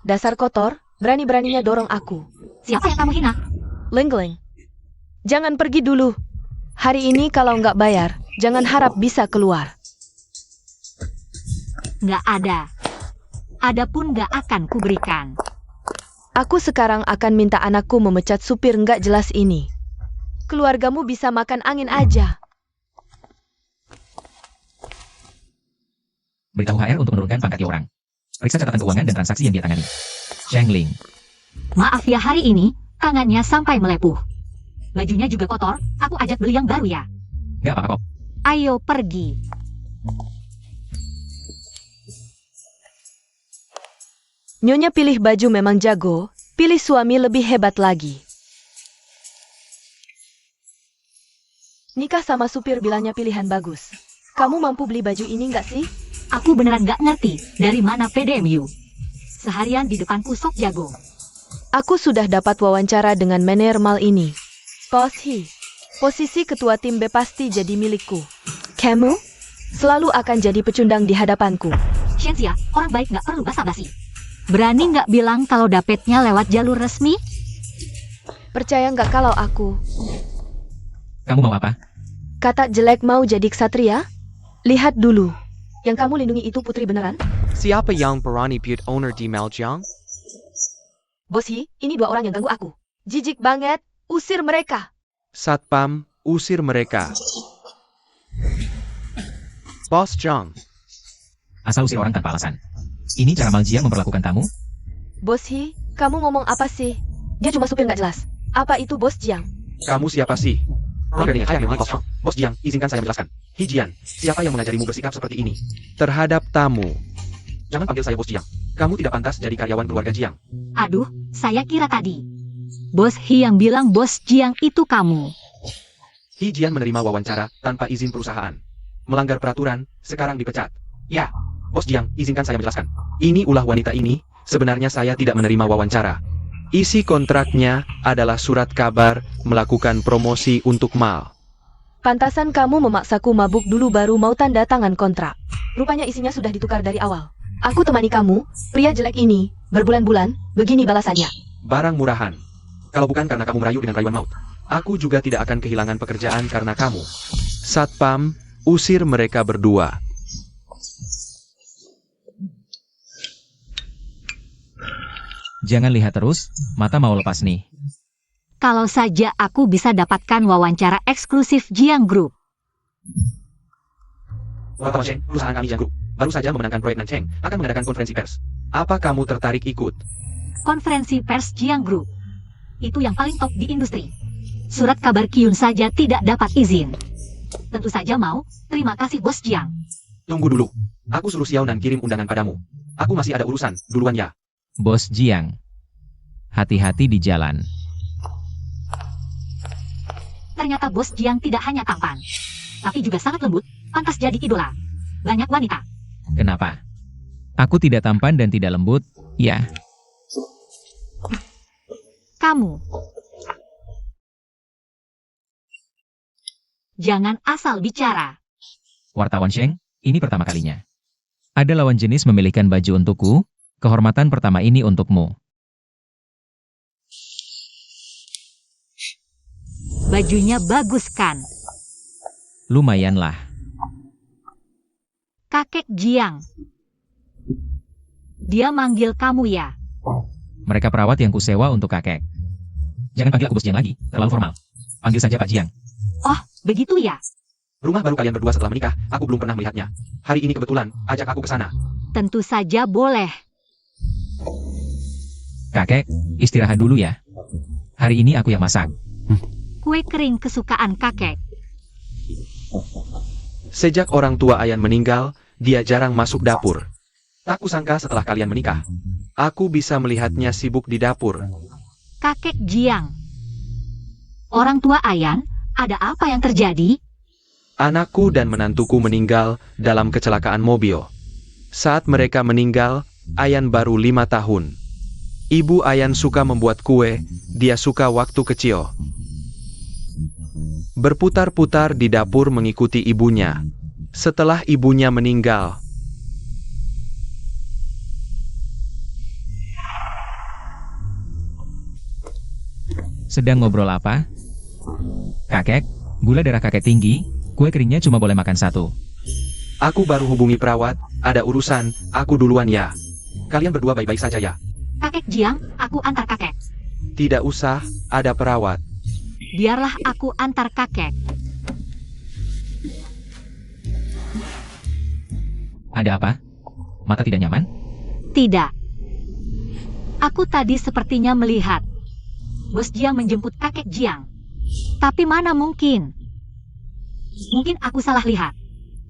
Dasar kotor, berani-beraninya dorong aku. Siapa yang kamu hina? Lengling. Jangan pergi dulu. Hari ini kalau nggak bayar, Jangan harap bisa keluar. Nggak ada. Adapun nggak akan kuberikan. Aku sekarang akan minta anakku memecat supir nggak jelas ini. Keluargamu bisa makan angin aja. Beritahu HR untuk menurunkan pangkat orang. Periksa catatan keuangan dan transaksi yang dia tangani. Cheng Ling. Maaf ya, hari ini tangannya sampai melepuh. Bajunya juga kotor, aku ajak beli yang baru ya. Gak apa-apa kok. Ayo pergi. Nyonya pilih baju memang jago, pilih suami lebih hebat lagi. Nikah sama supir bilangnya pilihan bagus. Kamu mampu beli baju ini nggak sih? Aku beneran nggak ngerti dari mana PDMU. Seharian di depanku sok jago. Aku sudah dapat wawancara dengan manajer mal ini. Bos He, posisi ketua tim B pasti jadi milikku. Kamu selalu akan jadi pecundang di hadapanku. Shenxia, orang baik nggak perlu basa-basi. Berani nggak bilang kalau dapetnya lewat jalur resmi? Percaya nggak kalau aku Kamu mau apa? kata jelek mau jadi ksatria? Lihat dulu. Yang kamu lindungi itu putri beneran? Siapa yang berani put owner di Maljiang? Bos He, ini dua orang yang ganggu aku. Jijik banget, usir mereka. Satpam, usir mereka. Bos Jiang. Asal usir orang tanpa alasan. Ini cara Maljiang memperlakukan tamu? Bos He, kamu ngomong apa sih? Dia cuma supir nggak jelas. Apa itu Bos Jiang? Kamu siapa sih? Bos Jiang, izinkan saya menjelaskan. Hijian, siapa yang mengajarimu bersikap seperti ini? Terhadap tamu. Jangan panggil saya Bos Jiang. Kamu tidak pantas jadi karyawan keluarga Jiang. Aduh, saya kira tadi Bos He yang bilang Bos Jiang itu kamu. Hijian menerima wawancara tanpa izin perusahaan. Melanggar peraturan, sekarang dipecat. Ya, Bos Jiang, izinkan saya menjelaskan. Ini ulah wanita ini, sebenarnya saya tidak menerima wawancara. Isi kontraknya adalah surat kabar melakukan promosi untuk mal. Pantasan kamu memaksaku mabuk dulu baru mau tanda tangan kontrak. Rupanya isinya sudah ditukar dari awal. Aku temani kamu, pria jelek ini, berbulan-bulan, begini balasannya. Barang murahan. Kalau bukan karena kamu merayu dengan rayuan maut, aku juga tidak akan kehilangan pekerjaan karena kamu. Satpam, usir mereka berdua. Jangan lihat terus, mata mau lepas nih. Kalau saja aku bisa dapatkan wawancara eksklusif Jiang Group. Wartawan Cheng, perusahaan kami Jiang Group, baru saja memenangkan proyek Nancheng, akan mengadakan konferensi pers. Apa kamu tertarik ikut? Konferensi pers Jiang Group. Itu yang paling top di industri. Surat kabar Kyun saja tidak dapat izin. Tentu saja mau, terima kasih Bos Jiang. Tunggu dulu, aku suruh Xiaonan kirim undangan padamu. Aku masih ada urusan, duluan ya. Bos Jiang. Hati-hati di jalan. Ternyata Bos Jiang tidak hanya tampan, tapi juga sangat lembut, pantas jadi idola banyak wanita. Kenapa? Aku tidak tampan dan tidak lembut, ya. Kamu jangan asal bicara. Wartawan Sheng, ini pertama kalinya. Ada lawan jenis memilihkan baju untukku, kehormatan pertama ini untukmu. Bajunya bagus kan? Lumayanlah. Kakek Jiang. Dia manggil kamu ya? Mereka perawat yang kusewa untuk kakek. Jangan panggil aku Bos Jiang lagi, terlalu formal. Panggil saja Pak Jiang. Oh, begitu ya? Rumah baru kalian berdua setelah menikah, aku belum pernah melihatnya. Hari ini kebetulan, ajak aku ke sana. Tentu saja boleh. Kakek, istirahat dulu ya. Hari ini aku yang masak. Kue kering kesukaan kakek. Sejak orang tua Ayan meninggal, dia jarang masuk dapur. Tak kusangka setelah kalian menikah, aku bisa melihatnya sibuk di dapur. Kakek Jiang. Orang tua Ayan, ada apa yang terjadi? Anakku dan menantuku meninggal dalam kecelakaan mobil. Saat mereka meninggal, Ayan baru 5 tahun. Ibu Ayan suka membuat kue, dia suka waktu kecil. Berputar-putar di dapur mengikuti ibunya. Setelah ibunya meninggal, Sedang ngobrol apa? Kakek, gula darah kakek tinggi, Kue keringnya cuma boleh makan satu. Aku baru hubungi perawat, ada urusan, aku duluan ya. Kalian berdua baik-baik saja ya. Kakek Jiang, aku antar kakek. Tidak usah, ada perawat. Biarlah aku antar kakek. Ada apa? Mata tidak nyaman? Tidak. Aku tadi sepertinya melihat Bos Jiang menjemput kakek Jiang. Tapi mana mungkin? Mungkin aku salah lihat.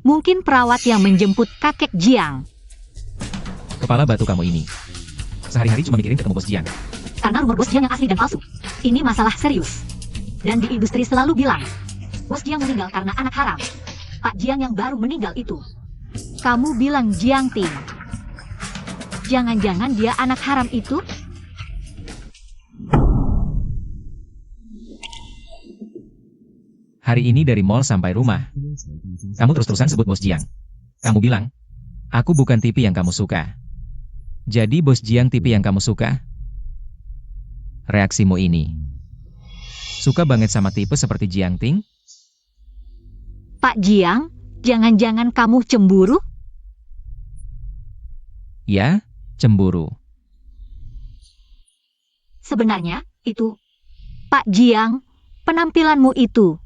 Mungkin perawat yang menjemput kakek Jiang. Kepala batu kamu ini. Sehari-hari cuma mikirin ketemu Bos Jiang. Karena rumor Bos Jiang yang asli dan palsu. Ini masalah serius. Dan di industri selalu bilang, Bos Jiang meninggal karena anak haram. Pak Jiang yang baru meninggal itu. Kamu bilang Jiang Ting. Jangan-jangan dia anak haram itu? Hari ini dari mall sampai rumah. Kamu terus-terusan sebut Bos Jiang. Kamu bilang, aku bukan tipe yang kamu suka. Jadi Bos Jiang tipe yang kamu suka? Reaksimu ini. Suka banget sama tipe seperti Jiang Ting? Pak Jiang, jangan-jangan kamu cemburu? Ya, cemburu. Sebenarnya, itu. Pak Jiang, penampilanmu itu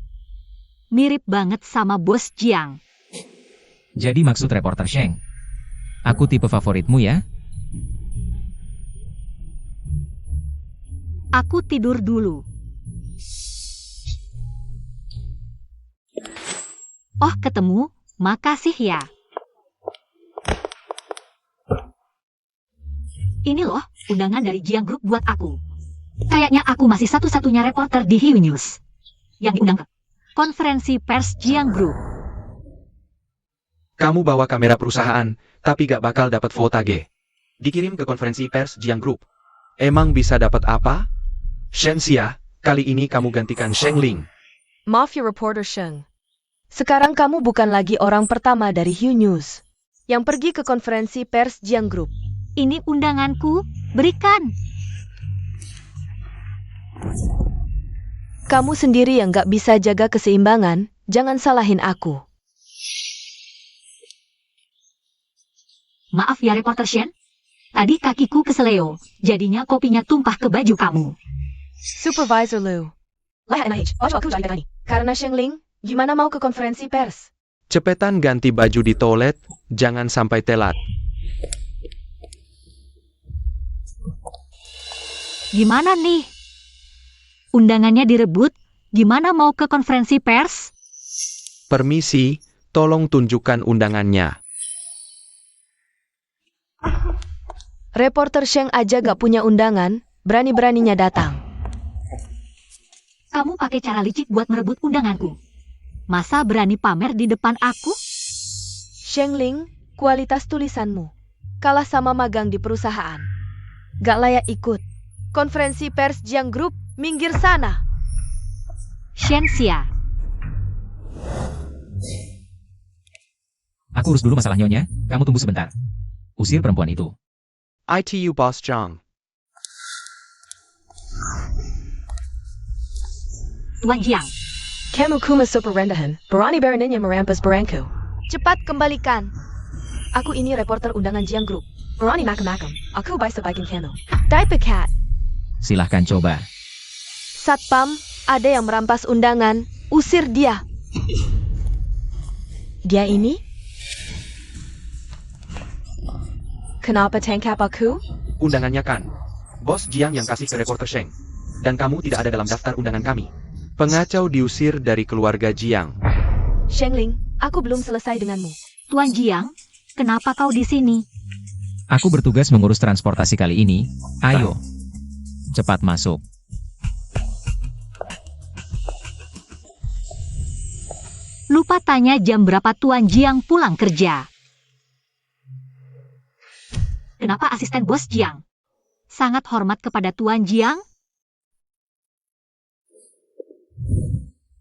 mirip banget sama Bos Jiang. Jadi maksud reporter Sheng, aku tipe favoritmu ya? Aku tidur dulu. Oh, ketemu. Makasih ya. Ini loh, undangan dari Jiang Group buat aku. Kayaknya aku masih satu-satunya reporter di Hiu News yang diundang ke konferensi pers Jiang Group. Kamu bawa kamera perusahaan, tapi gak bakal dapat votage. Dikirim ke konferensi pers Jiang Group. Emang bisa dapat apa? Shen Xia, kali ini kamu gantikan Sheng Ling. Maaf ya reporter Sheng. Sekarang kamu bukan lagi orang pertama dari Hiu News yang pergi ke konferensi pers Jiang Group. Ini undanganku, berikan. Kamu sendiri yang gak bisa jaga keseimbangan, jangan salahin aku. Maaf ya reporter Shen. Tadi kakiku keseleo, jadinya kopinya tumpah ke baju kamu. Supervisor Liu. Karena Sheng Ling, gimana mau ke konferensi pers? Cepetan ganti baju di toilet, jangan sampai telat. Gimana nih? Undangannya direbut, gimana mau ke konferensi pers? Permisi, tolong tunjukkan undangannya. Reporter Sheng aja gak punya undangan, berani-beraninya datang. Kamu pakai cara licik buat merebut undanganku. Masa berani pamer di depan aku? Sheng Ling, kualitas tulisanmu kalah sama magang di perusahaan. Gak layak ikut. Konferensi pers Jiang Group, minggir sana. Shen Xia. Aku urus dulu masalah nyonya, kamu tunggu sebentar. Usir perempuan itu. ITU Boss Zhang. Tuan Jiang. Kamu kuma super rendahan, berani beraninya merampas barangku. Cepat kembalikan. Aku ini reporter undangan Jiang Group. Berani macam-macam, aku bisa baikin kamu. Die pecat. Silahkan coba. Satpam, ada yang merampas undangan, usir dia. Dia ini? Kenapa tangkap aku? Undangannya kan. Bos Jiang yang kasih ke reporter Sheng. Dan kamu tidak ada dalam daftar undangan kami. Pengacau diusir dari keluarga Jiang. Sheng Ling, aku belum selesai denganmu. Tuan Jiang, kenapa kau di sini? Aku bertugas mengurus transportasi kali ini. Ayo. Cepat masuk. Lupa tanya jam berapa Tuan Jiang pulang kerja. Kenapa asisten Bos Jiang sangat hormat kepada Tuan Jiang?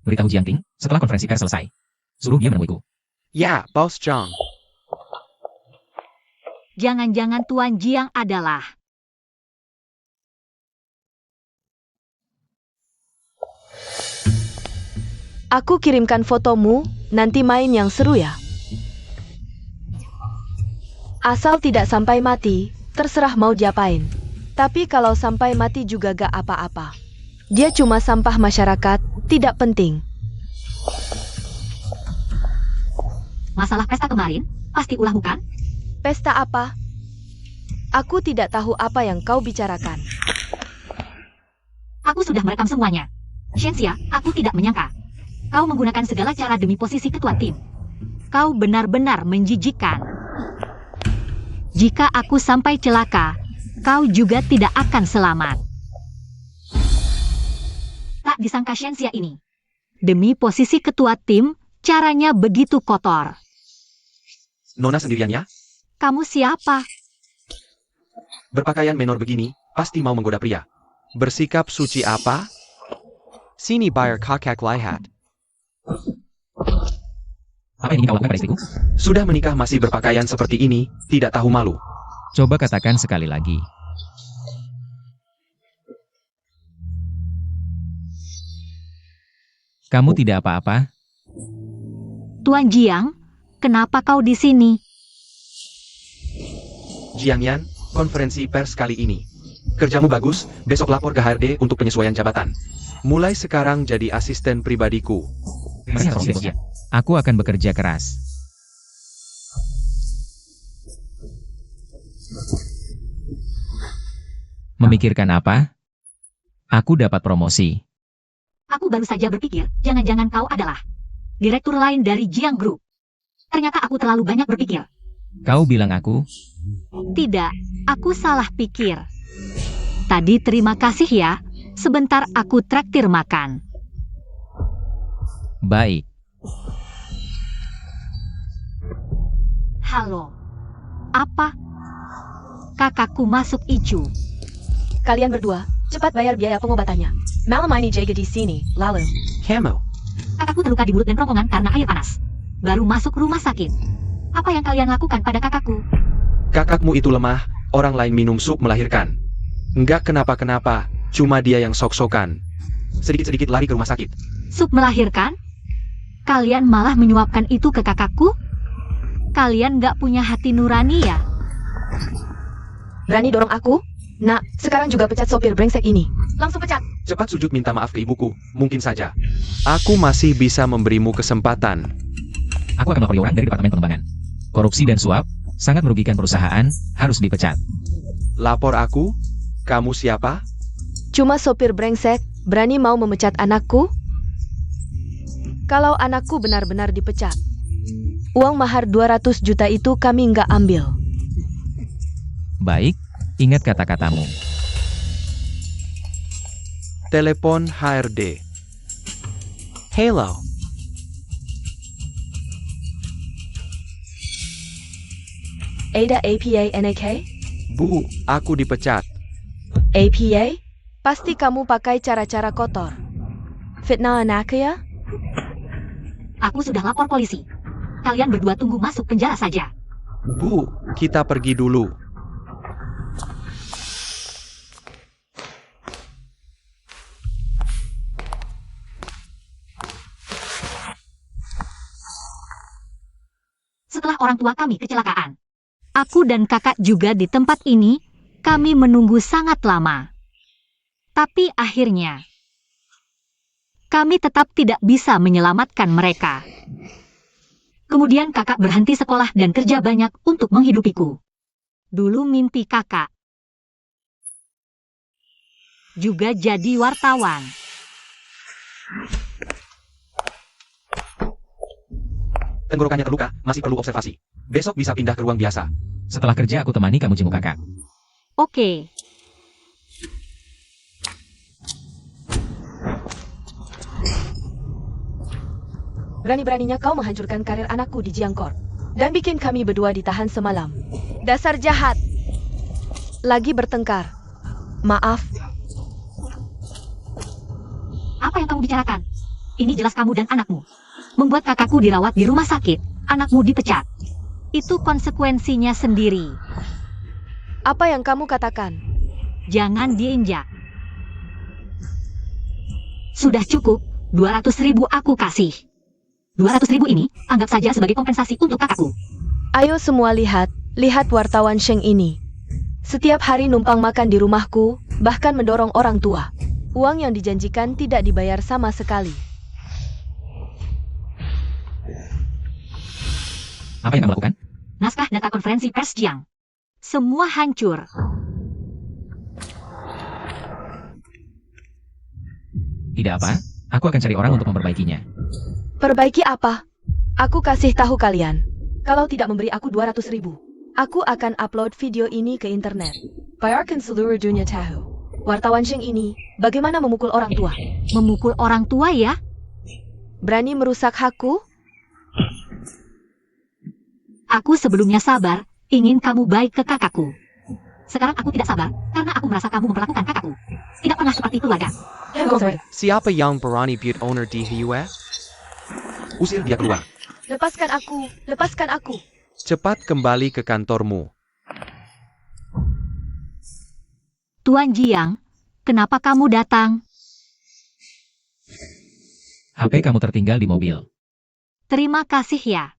Beritahu Jiang Ting, setelah konferensi pers selesai. Suruh dia menemuiku. Ya, Boss Zhang. Jangan-jangan Tuan Jiang adalah Aku kirimkan fotomu, nanti main yang seru ya. Asal tidak sampai mati, terserah mau diapain. Tapi kalau sampai mati juga gak apa-apa. Dia cuma sampah masyarakat, tidak penting. Masalah pesta kemarin, pasti ulah bukan? Pesta apa? Aku tidak tahu apa yang kau bicarakan. Aku sudah merekam semuanya. Shenxia, aku tidak menyangka. Kau menggunakan segala cara demi posisi ketua tim. Kau benar-benar menjijikkan. Jika aku sampai celaka, kau juga tidak akan selamat. Tak disangka Shenxia ini. Demi posisi ketua tim, caranya begitu kotor. Nona sendirian ya? Kamu siapa? Berpakaian menor begini, pasti mau menggoda pria. Bersikap suci apa? Sini bayar kakak lihat. Apa yang ingin kau lakukan pada istriku? Sudah menikah masih berpakaian seperti ini, tidak tahu malu. Coba katakan sekali lagi. Kamu tidak apa-apa? Tuan Jiang, kenapa kau di sini? Jiang Yan, konferensi pers kali ini. Kerjamu bagus, besok lapor ke HRD untuk penyesuaian jabatan. Mulai sekarang jadi asisten pribadiku. Masih harus bos ya. Aku akan bekerja keras. Memikirkan apa? Aku dapat promosi. Aku baru saja berpikir, jangan-jangan kau adalah direktur lain dari Jiang Group. Ternyata aku terlalu banyak berpikir. Kau bilang aku? Tidak, aku salah pikir. Tadi terima kasih ya, sebentar aku traktir makan. Baik. Halo. Apa? Kakakku masuk Icu. Kalian berdua, cepat bayar biaya pengobatannya. Malam ini jaga di sini, lalu. Kamu. Kakakku terluka di mulut dan kerongkongan karena air panas. Baru masuk rumah sakit. Apa yang kalian lakukan pada kakakku? Kakakmu itu lemah, orang lain minum sup melahirkan. Enggak kenapa-kenapa, cuma dia yang sok-sokan. Sedikit-sedikit lari ke rumah sakit. Sup melahirkan? Kalian malah menyuapkan itu ke kakakku? Kalian gak punya hati nurani ya? Berani dorong aku? Nak, sekarang juga pecat sopir brengsek ini. Langsung pecat. Cepat sujud minta maaf ke ibuku, mungkin saja. Aku masih bisa memberimu kesempatan. Aku akan melapor orang dari Departemen Pengembangan. Korupsi dan suap sangat merugikan perusahaan, harus dipecat. Lapor aku? Kamu siapa? Cuma sopir brengsek, berani mau memecat anakku? Kalau anakku benar-benar dipecat, uang mahar 200 juta itu kami nggak ambil. Baik, ingat kata-katamu. Telepon HRD. Hello. Ada APA NAK? Bu, aku dipecat. APA? Pasti kamu pakai cara-cara kotor. Fitnah anak ya? Aku sudah lapor polisi. Kalian berdua tunggu masuk penjara saja. Bu, kita pergi dulu. Setelah orang tua kami kecelakaan, aku dan kakak juga di tempat ini, kami menunggu sangat lama. Tapi akhirnya, kami tetap tidak bisa menyelamatkan mereka. Kemudian kakak berhenti sekolah dan kerja banyak untuk menghidupiku. Dulu mimpi kakak juga jadi wartawan. Tenggorokannya terluka, masih perlu observasi. Besok bisa pindah ke ruang biasa. Setelah kerja aku temani kamu jenguk kakak. Oke. Berani-beraninya kau menghancurkan karir anakku di Jiangkor. Dan bikin kami berdua ditahan semalam. Dasar jahat. Lagi bertengkar. Maaf. Apa yang kamu bicarakan? Ini jelas kamu dan anakmu. Membuat kakakku dirawat di rumah sakit, anakmu dipecat. Itu konsekuensinya sendiri. Apa yang kamu katakan? Jangan diinjak. Sudah cukup, 200.000 aku kasih. 200.000 ini, anggap saja sebagai kompensasi untuk kakakku. Ayo semua lihat wartawan Sheng ini. Setiap hari numpang makan di rumahku, bahkan mendorong orang tua. Uang yang dijanjikan tidak dibayar sama sekali. Apa yang kamu lakukan? Naskah data konferensi pers Jiang. Semua hancur. Tidak apa, aku akan cari orang untuk memperbaikinya. Perbaiki apa? Aku kasih tahu kalian. Kalau tidak memberi aku 200.000, aku akan upload video ini ke internet. Biarkan seluruh dunia tahu. Wartawan Sheng ini bagaimana memukul orang tua. Memukul orang tua ya? Berani merusak hakku? Aku sebelumnya sabar, ingin kamu baik ke kakakku. Sekarang aku tidak sabar, karena aku merasa kamu memperlakukan kakakku. Tidak pernah seperti keluarga. Siapa yang berani put owner di Hiyue? Usir dia keluar. Lepaskan aku, lepaskan aku. Cepat kembali ke kantormu. Tuan Jiang, kenapa kamu datang? HP kamu tertinggal di mobil. Terima kasih ya.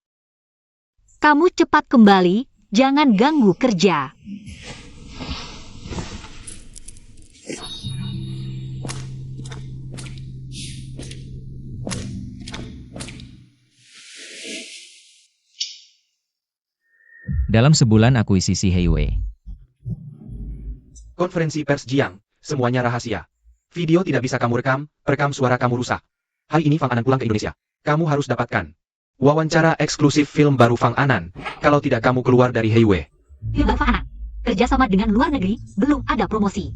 Kamu cepat kembali, jangan ganggu kerja. Dalam sebulan akuisisi Hiyue. Konferensi pers Jiang, semuanya rahasia. Video tidak bisa kamu rekam suara kamu rusak. Hari ini Fang Anan pulang ke Indonesia. Kamu harus dapatkan wawancara eksklusif film baru Fang Anan, kalau tidak kamu keluar dari Hiyue. Film baru Fang Anan, kerjasama dengan luar negeri, belum ada promosi.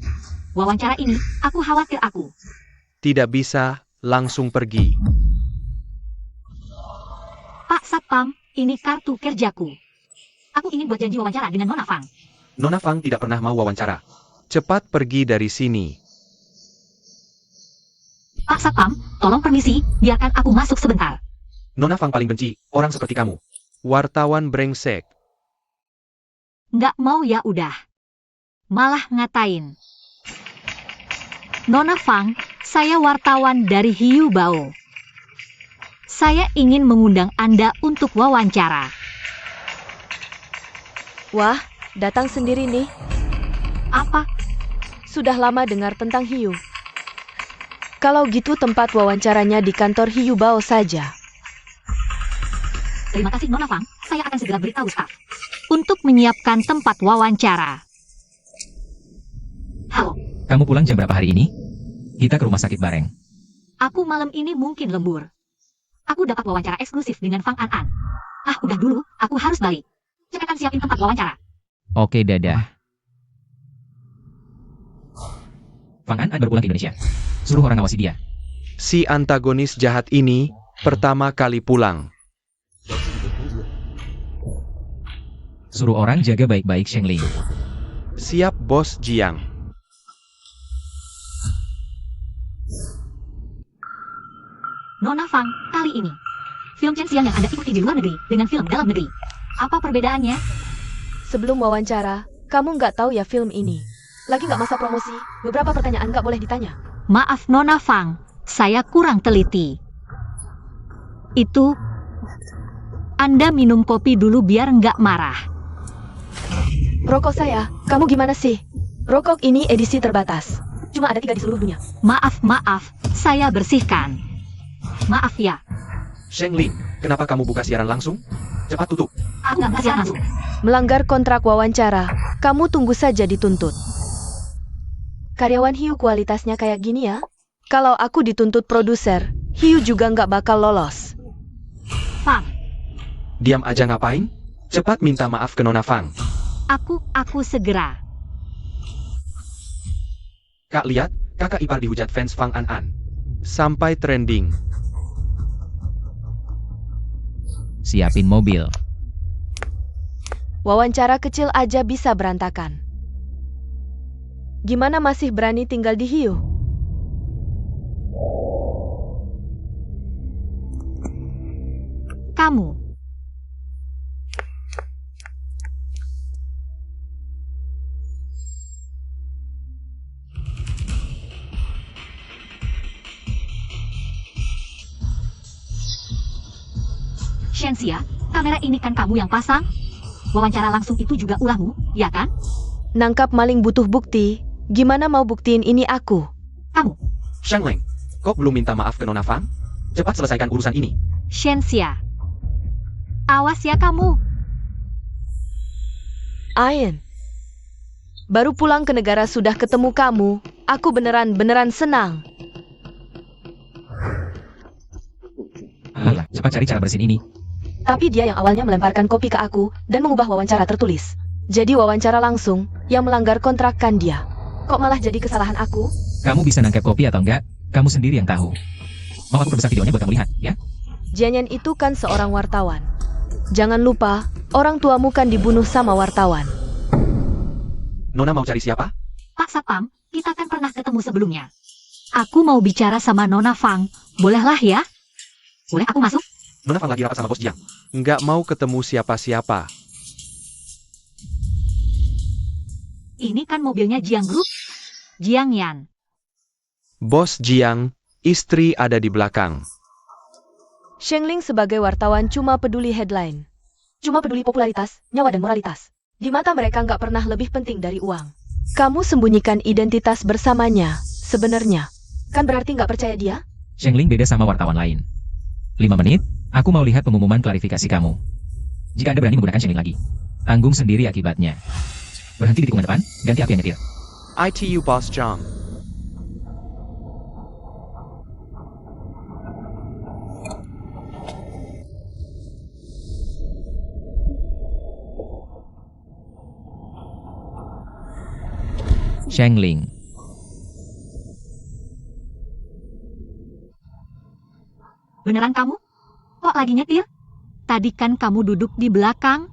Wawancara ini, aku khawatir aku. Tidak bisa, langsung pergi. Pak Satpam, ini kartu kerjaku. Aku ingin buat janji wawancara dengan Nona Fang. Nona Fang tidak pernah mau wawancara. Cepat pergi dari sini. Pak Satpam, tolong permisi, biarkan aku masuk sebentar. Nona Fang paling benci orang seperti kamu. Wartawan brengsek. Nggak mau ya udah. Malah ngatain. Nona Fang, saya wartawan dari Hiu Bao. Saya ingin mengundang Anda untuk wawancara. Wah, datang sendiri nih. Apa? Sudah lama dengar tentang Hiu. Kalau gitu tempat wawancaranya di kantor Hiu Bao saja. Terima kasih Nona Fang, saya akan segera beritahu staf untuk menyiapkan tempat wawancara. Halo, Kamu pulang jam berapa hari ini? Kita ke rumah sakit bareng. aku malam ini mungkin lembur. Aku dapat wawancara eksklusif dengan Fang An. Udah dulu, aku harus balik. Cepetan siapin tempat wawancara. Oke, dadah. Fang An baru pulang ke Indonesia. Suruh orang ngawasi dia. Si antagonis jahat ini pertama kali pulang. Suruh orang jaga baik-baik Sheng Ling. Siap bos Jiang. Nona Fang, kali ini. Film Chen Xiang yang Anda ikuti di luar negeri dengan film dalam negeri. Apa perbedaannya? Sebelum wawancara, kamu nggak tahu ya film ini. Lagi nggak masa promosi, beberapa pertanyaan nggak boleh ditanya. Maaf Nona Fang, saya kurang teliti. Itu, Anda minum kopi dulu biar nggak marah. Rokok saya, kamu gimana sih? Rokok ini edisi terbatas. Cuma ada 3 di seluruh dunia. Maaf, saya bersihkan. Maaf ya, Sheng Ling, kenapa kamu buka siaran langsung? Cepat tutup. aku nggak kasihan langsung. Melanggar kontrak wawancara, kamu tunggu saja dituntut. Karyawan Hiu kualitasnya kayak gini ya? Kalau aku dituntut produser, Hiu juga nggak bakal lolos. Fang, Diam aja ngapain? Cepat minta maaf ke Nona Fang. aku segera. Kak lihat, kakak ipar dihujat fans Fang An. Sampai trending. Siapin mobil. Wawancara kecil aja bisa berantakan. Gimana masih berani tinggal di Hiu? Kamu. Shenxia, kamera ini kan kamu yang pasang? Wawancara langsung itu juga ulahmu, ya kan? Nangkap maling butuh bukti. Gimana mau buktiin ini aku? Kamu, Shengling, kok belum minta maaf ke Nona Fang? Cepat selesaikan urusan ini. Shenxia. Awas ya kamu. Ayen. Baru pulang ke negara sudah ketemu kamu. Aku beneran senang. Ayolah, cepat cari cara bersihin ini. Tapi dia yang awalnya melemparkan kopi ke aku dan mengubah wawancara tertulis. Jadi wawancara langsung yang melanggar kontrak kan dia. Kok malah jadi kesalahan aku? Kamu bisa nangkep kopi atau enggak? Kamu sendiri yang tahu. Mau aku perbesar videonya buat kamu lihat, ya? Jianyan itu kan seorang wartawan. Jangan lupa, orang tuamu kan dibunuh sama wartawan. Nona mau cari siapa? Pak Satpam, kita kan pernah ketemu sebelumnya. Aku mau bicara sama Nona Fang. Bolehlah ya? Boleh aku masuk? Nona Fang lagi rapat sama Bos Jiang. Nggak mau ketemu siapa-siapa. Ini kan mobilnya Jiang Group. Jiang Yan. Bos Jiang, istri ada di belakang. Shengling sebagai wartawan cuma peduli headline. Cuma peduli popularitas, nyawa dan moralitas. Di mata mereka nggak pernah lebih penting dari uang. Kamu sembunyikan identitas bersamanya, sebenarnya. Kan berarti nggak percaya dia? Shengling beda sama wartawan lain. 5 menit, aku mau lihat pengumuman klarifikasi kamu. Jika Anda berani menggunakan Shengling lagi, tanggung sendiri akibatnya. Berhenti di tikungan depan, ganti aku yang nyetir. ITU Bos Jiang. Shengling. Beneran kamu? Kok lagi nyetir? Tadi kan kamu duduk di belakang.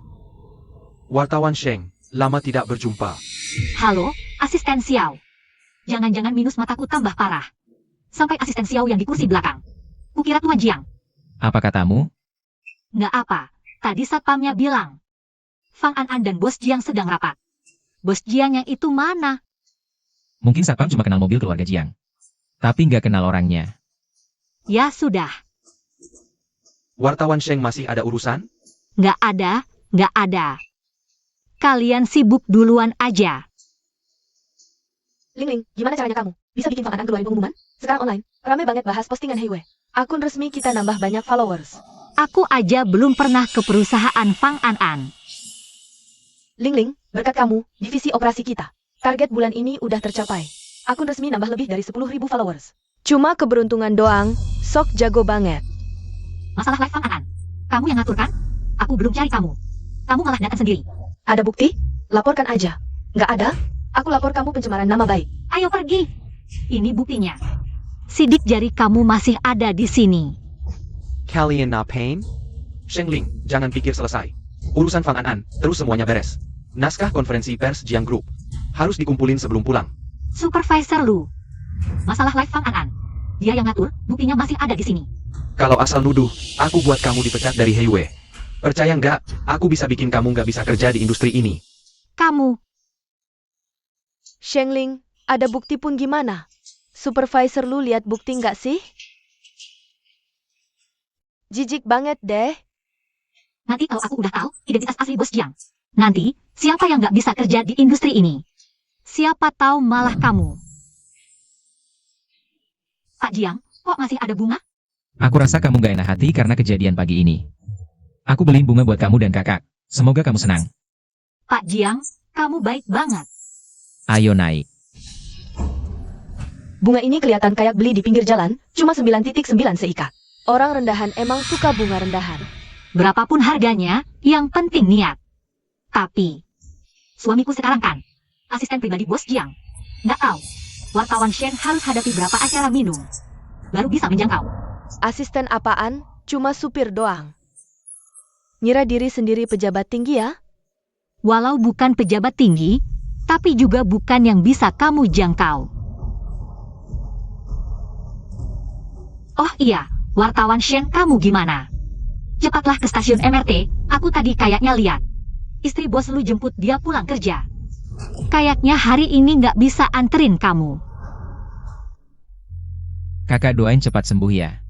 Wartawan Sheng, lama tidak berjumpa. Halo, asisten Xiao. Jangan-jangan minus mataku tambah parah. Sampai asisten Xiao yang di kursi belakang. Kukira Tuan Jiang. Apa katamu? Nggak apa. Tadi satpamnya bilang. Fang An dan Bos Jiang sedang rapat. Bos Jiang yang itu mana? Mungkin satpam cuma kenal mobil keluarga Jiang. Tapi nggak kenal orangnya. Ya sudah. Wartawan Sheng masih ada urusan? Nggak ada, nggak ada. Kalian sibuk duluan aja. Ling, gimana caranya kamu? Bisa bikin Fang An keluarin pengumuman? Sekarang online, rame banget bahas postingan Heiwei. Akun resmi kita nambah banyak followers. Aku aja belum pernah ke perusahaan Fang An. Ling, berkat kamu, divisi operasi kita. Target bulan ini udah tercapai. Akun resmi nambah lebih dari 10.000 followers. Cuma keberuntungan doang, sok jago banget. Masalah live Fang An. Kamu yang ngatur kan? Aku belum cari kamu. Kamu malah datang sendiri. Ada bukti? Laporkan aja. Nggak ada? Aku lapor kamu pencemaran nama baik. Ayo pergi. Ini buktinya. Sidik jari kamu masih ada di sini. Kalian ngapain? Shengling, jangan pikir selesai. Urusan Fang An, terus semuanya beres. Naskah konferensi pers Jiang Group harus dikumpulin sebelum pulang. Supervisor Lu. Masalah live Fang An. Dia yang ngatur, buktinya masih ada di sini. Kalau asal nuduh, aku buat kamu dipecat dari Heiwei. Percaya nggak, aku bisa bikin kamu nggak bisa kerja di industri ini. Kamu. Shengling, ada bukti pun gimana? Supervisor lu lihat bukti nggak sih? Jijik banget deh. Nanti kalau aku udah tahu identitas asli Bos Jiang. Nanti, siapa yang nggak bisa kerja di industri ini? Siapa tahu malah kamu. Pak Jiang, kok masih ada bunga? Aku rasa kamu gak enak hati karena kejadian pagi ini. Aku beliin bunga buat kamu dan kakak. Semoga kamu senang. Pak Jiang, kamu baik banget. Ayo naik. Bunga ini kelihatan kayak beli di pinggir jalan, cuma 9,9 seikat. Orang rendahan emang suka bunga rendahan. Berapapun harganya, yang penting niat. Tapi, suamiku sekarang kan, asisten pribadi Bos Jiang. Nggak tahu, wartawan Shen harus hadapi berapa acara minum. Baru bisa menjangkau. Asisten apaan? Cuma supir doang. Ngira diri sendiri pejabat tinggi ya? Walau bukan pejabat tinggi, tapi juga bukan yang bisa kamu jangkau. Oh iya, wartawan Shen kamu gimana? Cepatlah ke stasiun MRT, aku tadi kayaknya lihat. Istri bos lu jemput dia pulang kerja. Kayaknya hari ini nggak bisa anterin kamu. Kakak doain cepat sembuh ya.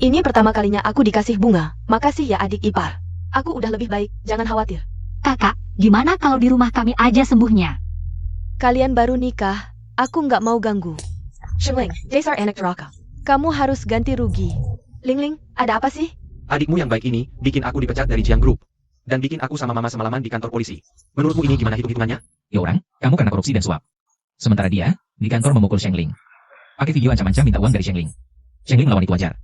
Ini pertama kalinya aku dikasih bunga. Makasih ya adik ipar. Aku udah lebih baik, jangan khawatir. Kakak, gimana kalau di rumah kami aja sembuhnya? Kalian baru nikah, aku nggak mau ganggu. Shengling, dasar anak neraka. Kamu harus ganti rugi. Ling, ada apa sih? Adikmu yang baik ini bikin aku dipecat dari Jiang Group. Dan bikin aku sama mama semalaman di kantor polisi. Menurutmu ini gimana hitung-hitungannya? Ya orang, kamu karena korupsi dan suap. Sementara dia, di kantor memukul Shengling. Pakai video ancam-ancam minta uang dari Shengling. Shengling melawan itu wajar.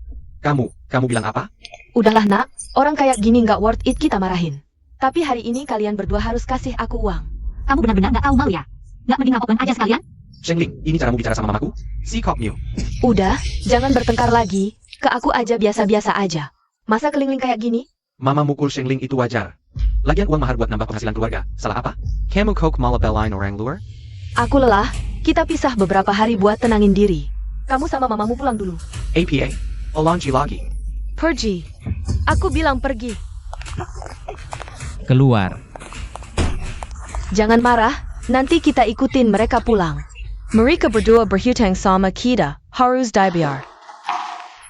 Kamu bilang apa? Udahlah nak, orang kayak gini nggak worth it kita marahin. Tapi hari ini kalian berdua harus kasih aku uang. Kamu benar-benar nggak tahu malu ya? Nggak mending ngapokkan aja sekalian? Shengling, ini caramu bicara sama mamaku? Sikap Mew. Udah, jangan bertengkar lagi. Ke aku aja biasa-biasa aja. Masa kelingling kayak gini? Mama mukul Shengling itu wajar. Lagian uang mahar buat nambah penghasilan keluarga. Salah apa? Kamu kok malah belain orang luar? Aku lelah, kita pisah beberapa hari buat tenangin diri. Kamu sama mamamu pulang dulu. APA. Alonji lagi. Pergi. Aku bilang pergi. Keluar. Jangan marah, nanti kita ikutin mereka pulang. Mereka berdua berhutang sama kita, harus dibayar.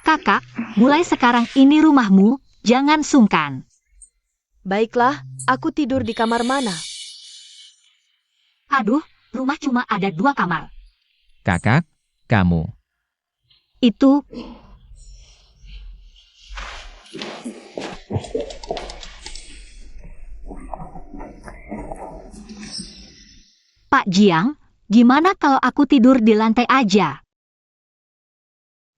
Kakak, mulai sekarang ini rumahmu, jangan sungkan. Baiklah, aku tidur di kamar mana? Aduh, rumah cuma ada 2 kamar. Kakak, kamu. Itu... Pak Jiang, gimana kalau aku tidur di lantai aja?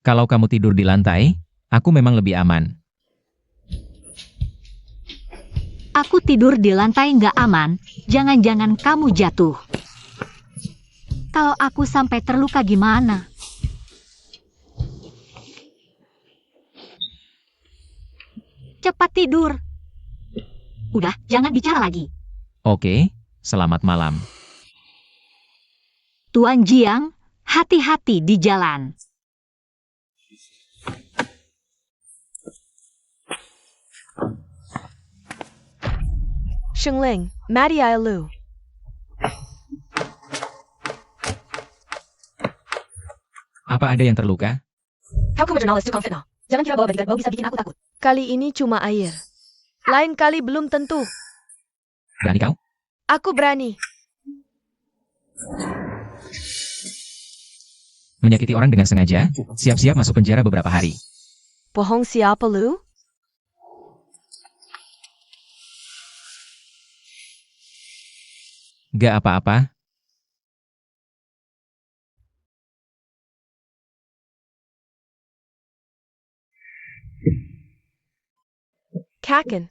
Kalau kamu tidur di lantai, aku memang lebih aman. Aku tidur di lantai nggak aman, jangan-jangan kamu jatuh. Kalau aku sampai terluka gimana? Cepat tidur. Udah, jangan bicara lagi. Oke, selamat malam. Tuan Jiang, hati-hati di jalan. Shengling, Madi Lu. Apa ada yang terluka? Kau jurnalis tukang fitnah. Jangan kira bahwa bodyguard bau bisa bikin aku takut. Kali ini cuma air. Lain kali belum tentu. Berani kau? Aku berani. Menyakiti orang dengan sengaja, siap-siap masuk penjara beberapa hari. Bohong siapa lu? Gak apa-apa. Kaken.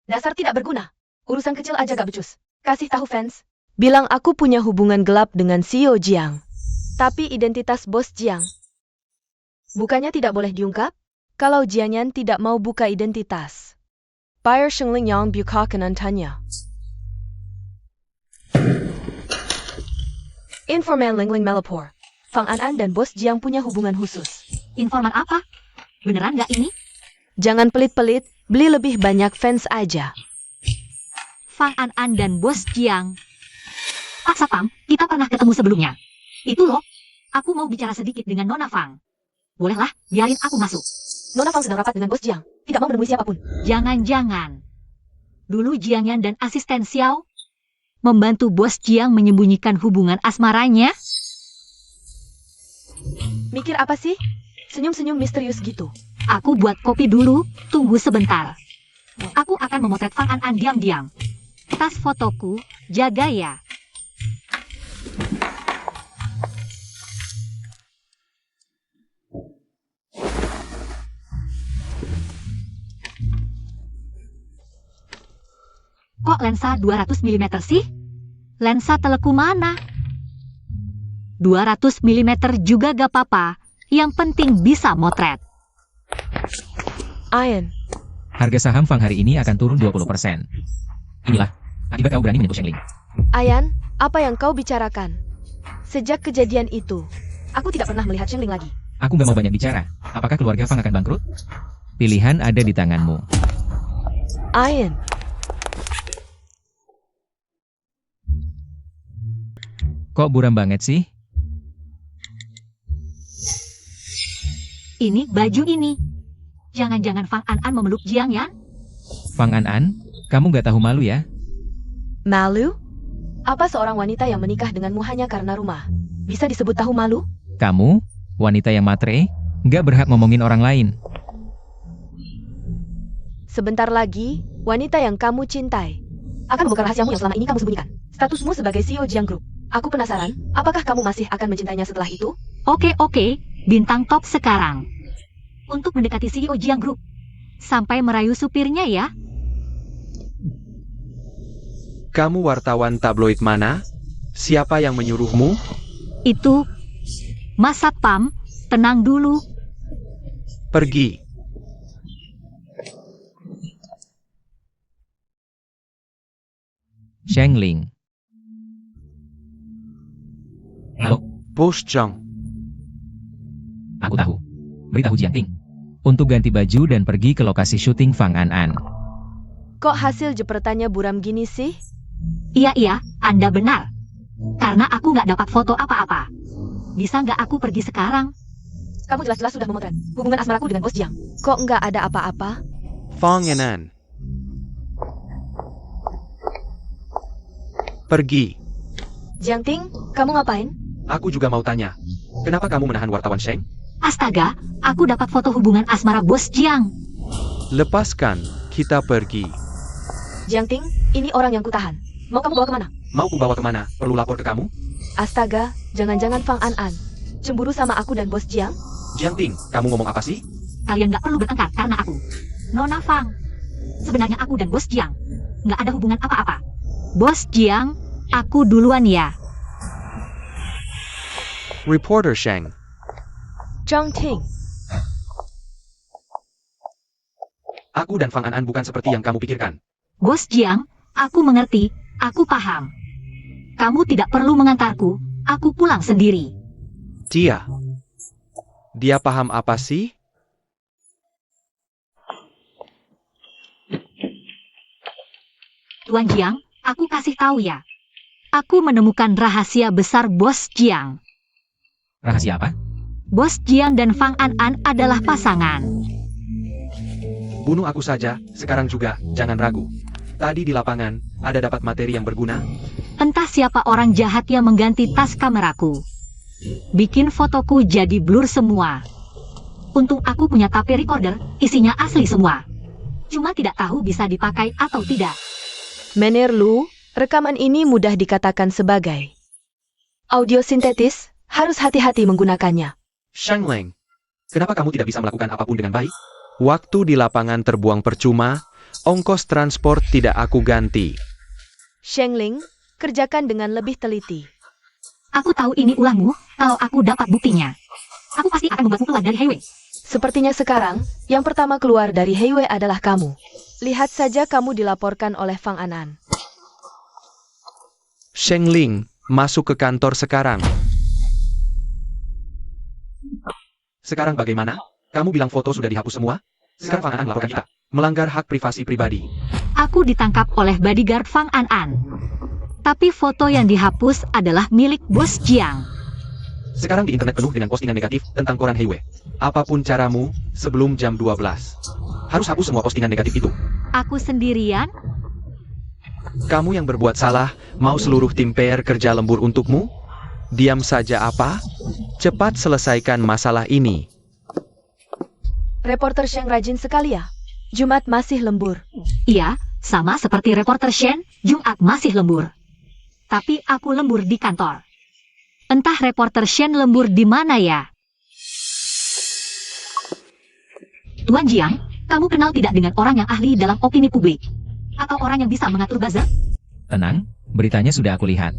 Dasar tidak berguna. Urusan kecil aja gak becus. Kasih tahu fans. Bilang aku punya hubungan gelap dengan CEO Jiang. Tapi identitas bos Jiang. Bukannya tidak boleh diungkap? Kalau Jianyan tidak mau buka identitas. Buyer Shengling Yang bukakan tanya. Informan Lingling Melapor. Fang An dan bos Jiang punya hubungan khusus. Informan apa? Beneran nggak ini? Jangan pelit-pelit, beli lebih banyak fans aja. Fang An dan bos Jiang. Pak Sapam, kita pernah ketemu sebelumnya. Itu loh, aku mau bicara sedikit dengan Nona Fang. Bolehlah, biarin aku masuk. Nona Fang sedang rapat dengan bos Jiang. Tidak mau menemui siapapun. Jangan-jangan. Dulu Jiangyan dan asisten Xiao membantu bos Jiang menyembunyikan hubungan asmaranya. Mikir apa sih? Senyum-senyum misterius gitu. Aku buat kopi dulu, tunggu sebentar. Aku akan memotret Fang An diam-diam. Tas fotoku, jaga ya. Kok lensa 200 mm sih? Lensa teleku mana? 200 mm juga gak apa-apa, yang penting bisa motret. Ian, Harga saham Fang hari ini akan turun 20%. Inilah, akibat kau berani menyentuh Shengling. Ayan, apa yang kau bicarakan? Sejak kejadian itu, aku tidak pernah melihat Shengling lagi. Aku gak mau banyak bicara. Apakah keluarga Fang akan bangkrut? Pilihan ada di tanganmu. Ian, Kok buram banget sih? Ini baju ini. Jangan-jangan Fang An memeluk Jiang Yan? Fang An, kamu nggak tahu malu ya? Malu? Apa seorang wanita yang menikah denganmu hanya karena rumah bisa disebut tahu malu? Kamu, wanita yang matre, nggak berhak ngomongin orang lain. Sebentar lagi, wanita yang kamu cintai akan membuka rahasiamu yang selama ini kamu sembunyikan. Statusmu sebagai CEO Jiang Group. Aku penasaran, apakah kamu masih akan mencintainya setelah itu? Oke, bintang top sekarang. Untuk mendekati CEO Jiang Group. Sampai merayu supirnya ya. Kamu wartawan tabloid mana? Siapa yang menyuruhmu? Itu. Mas Satpam, tenang dulu. Pergi. Sheng Ling. Halo, Bos Zhang. aku tahu. Beritahu Jiang Ting untuk ganti baju dan pergi ke lokasi syuting Fang An. Kok hasil jepretannya buram gini sih? Iya, Anda benar. Karena aku nggak dapat foto apa-apa. Bisa nggak aku pergi sekarang? Kamu jelas-jelas sudah memotret hubungan asmaraku dengan Bos Jiang. Kok nggak ada apa-apa? Fang An. Pergi. Jiang Ting, kamu ngapain? Aku juga mau tanya. Kenapa kamu menahan wartawan Sheng? Astaga, aku dapat foto hubungan asmara Bos Jiang. Lepaskan, kita pergi. Jiang Ting, ini orang yang kutahan. Mau kamu bawa kemana? Mau kubawa kemana? Perlu lapor ke kamu? Astaga, jangan-jangan Fang An cemburu sama aku dan Bos Jiang? Jiang Ting, kamu ngomong apa sih? Kalian nggak perlu bertengkar karena aku. Nona Fang. Sebenarnya aku dan Bos Jiang nggak ada hubungan apa-apa. Bos Jiang, aku duluan ya. Reporter Sheng. Jiang Ting, Aku dan Fang An bukan seperti yang kamu pikirkan. Bos Jiang, aku mengerti, aku paham. Kamu tidak perlu mengantarku, aku pulang sendiri. Dia paham apa sih? Tuan Jiang, aku kasih tahu ya. Aku menemukan rahasia besar Bos Jiang. Rahasia apa? Bos Jiang dan Fang An adalah pasangan. Bunuh aku saja, sekarang juga, jangan ragu. Tadi di lapangan, ada dapat materi yang berguna? Entah siapa orang jahat yang mengganti tas kameraku. Bikin fotoku jadi blur semua. Untung aku punya tape recorder, isinya asli semua. Cuma tidak tahu bisa dipakai atau tidak. Mener Lu, rekaman ini mudah dikatakan sebagai audio sintetis, harus hati-hati menggunakannya. Sheng Ling, kenapa kamu tidak bisa melakukan apapun dengan baik? Waktu di lapangan terbuang percuma, ongkos transport tidak aku ganti. Sheng Ling, kerjakan dengan lebih teliti. Aku tahu ini ulangmu, kalau aku dapat buktinya. Aku pasti akan membuatmu keluar dari highway. Sepertinya sekarang, yang pertama keluar dari highway adalah kamu. Lihat saja kamu dilaporkan oleh Fang An. Sheng Ling, masuk ke kantor sekarang. Sekarang bagaimana? Kamu bilang foto sudah dihapus semua? Sekarang Fang An melaporkan kita. Melanggar hak privasi pribadi. Aku ditangkap oleh bodyguard Fang An. Tapi foto yang dihapus adalah milik Bos Jiang. Sekarang di internet penuh dengan postingan negatif tentang koran Highway. Apapun caramu, sebelum jam 12. Harus hapus semua postingan negatif itu. Aku sendirian? Kamu yang berbuat salah, mau seluruh tim PR kerja lembur untukmu? Diam saja apa? Cepat selesaikan masalah ini. Reporter Sheng rajin sekali ya. Jumat masih lembur. Iya, sama seperti reporter Shen, Jumat masih lembur. Tapi aku lembur di kantor. Entah reporter Shen lembur di mana ya? Tuan Jiang, kamu kenal tidak dengan orang yang ahli dalam opini publik? Atau orang yang bisa mengatur buzzer? Tenang, beritanya sudah aku lihat.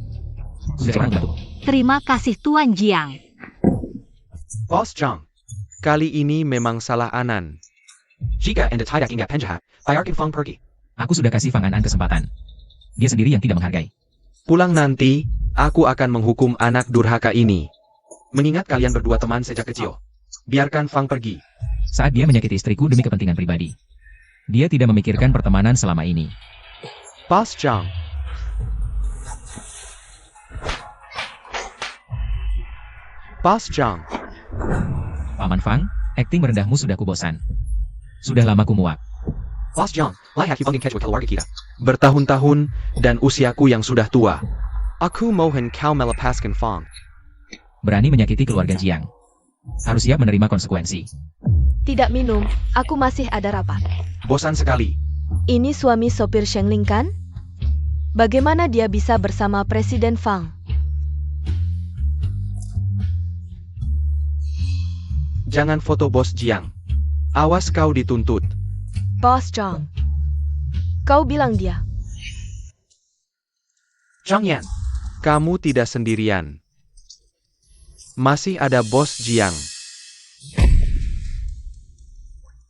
Sudah cepat bantu. Terima kasih Tuan Jiang. Bos Zhang, kali ini memang salah Anan. Jika Anda tidak ingat penjahat, bayarkan Fang pergi. Aku sudah kasih Fang An kesempatan. Dia sendiri yang tidak menghargai. Pulang nanti, aku akan menghukum anak durhaka ini. Mengingat kalian berdua teman sejak kecil. Biarkan Fang pergi. Saat dia menyakiti istriku demi kepentingan pribadi. Dia tidak memikirkan pertemanan selama ini. Bos Zhang. Bos Zhang. Paman Fang, Akting merendahmu sudah kubosan. Sudah lama kumuak. Boss Jiang, layak hibangin kejwa keluarga kita. Bertahun-tahun dan usiaku yang sudah tua. Aku mohon kau melepaskan Fang. Berani menyakiti keluarga Jiang. Harus siap menerima konsekuensi. Tidak minum, aku masih ada rapat. Bosan sekali. Ini suami sopir Shengling kan? Bagaimana dia bisa bersama Presiden Fang? Jangan foto Bos Jiang. Awas kau dituntut. Boss Zhang. Kau bilang dia. Zhang Yan, kamu tidak sendirian. Masih ada Bos Jiang.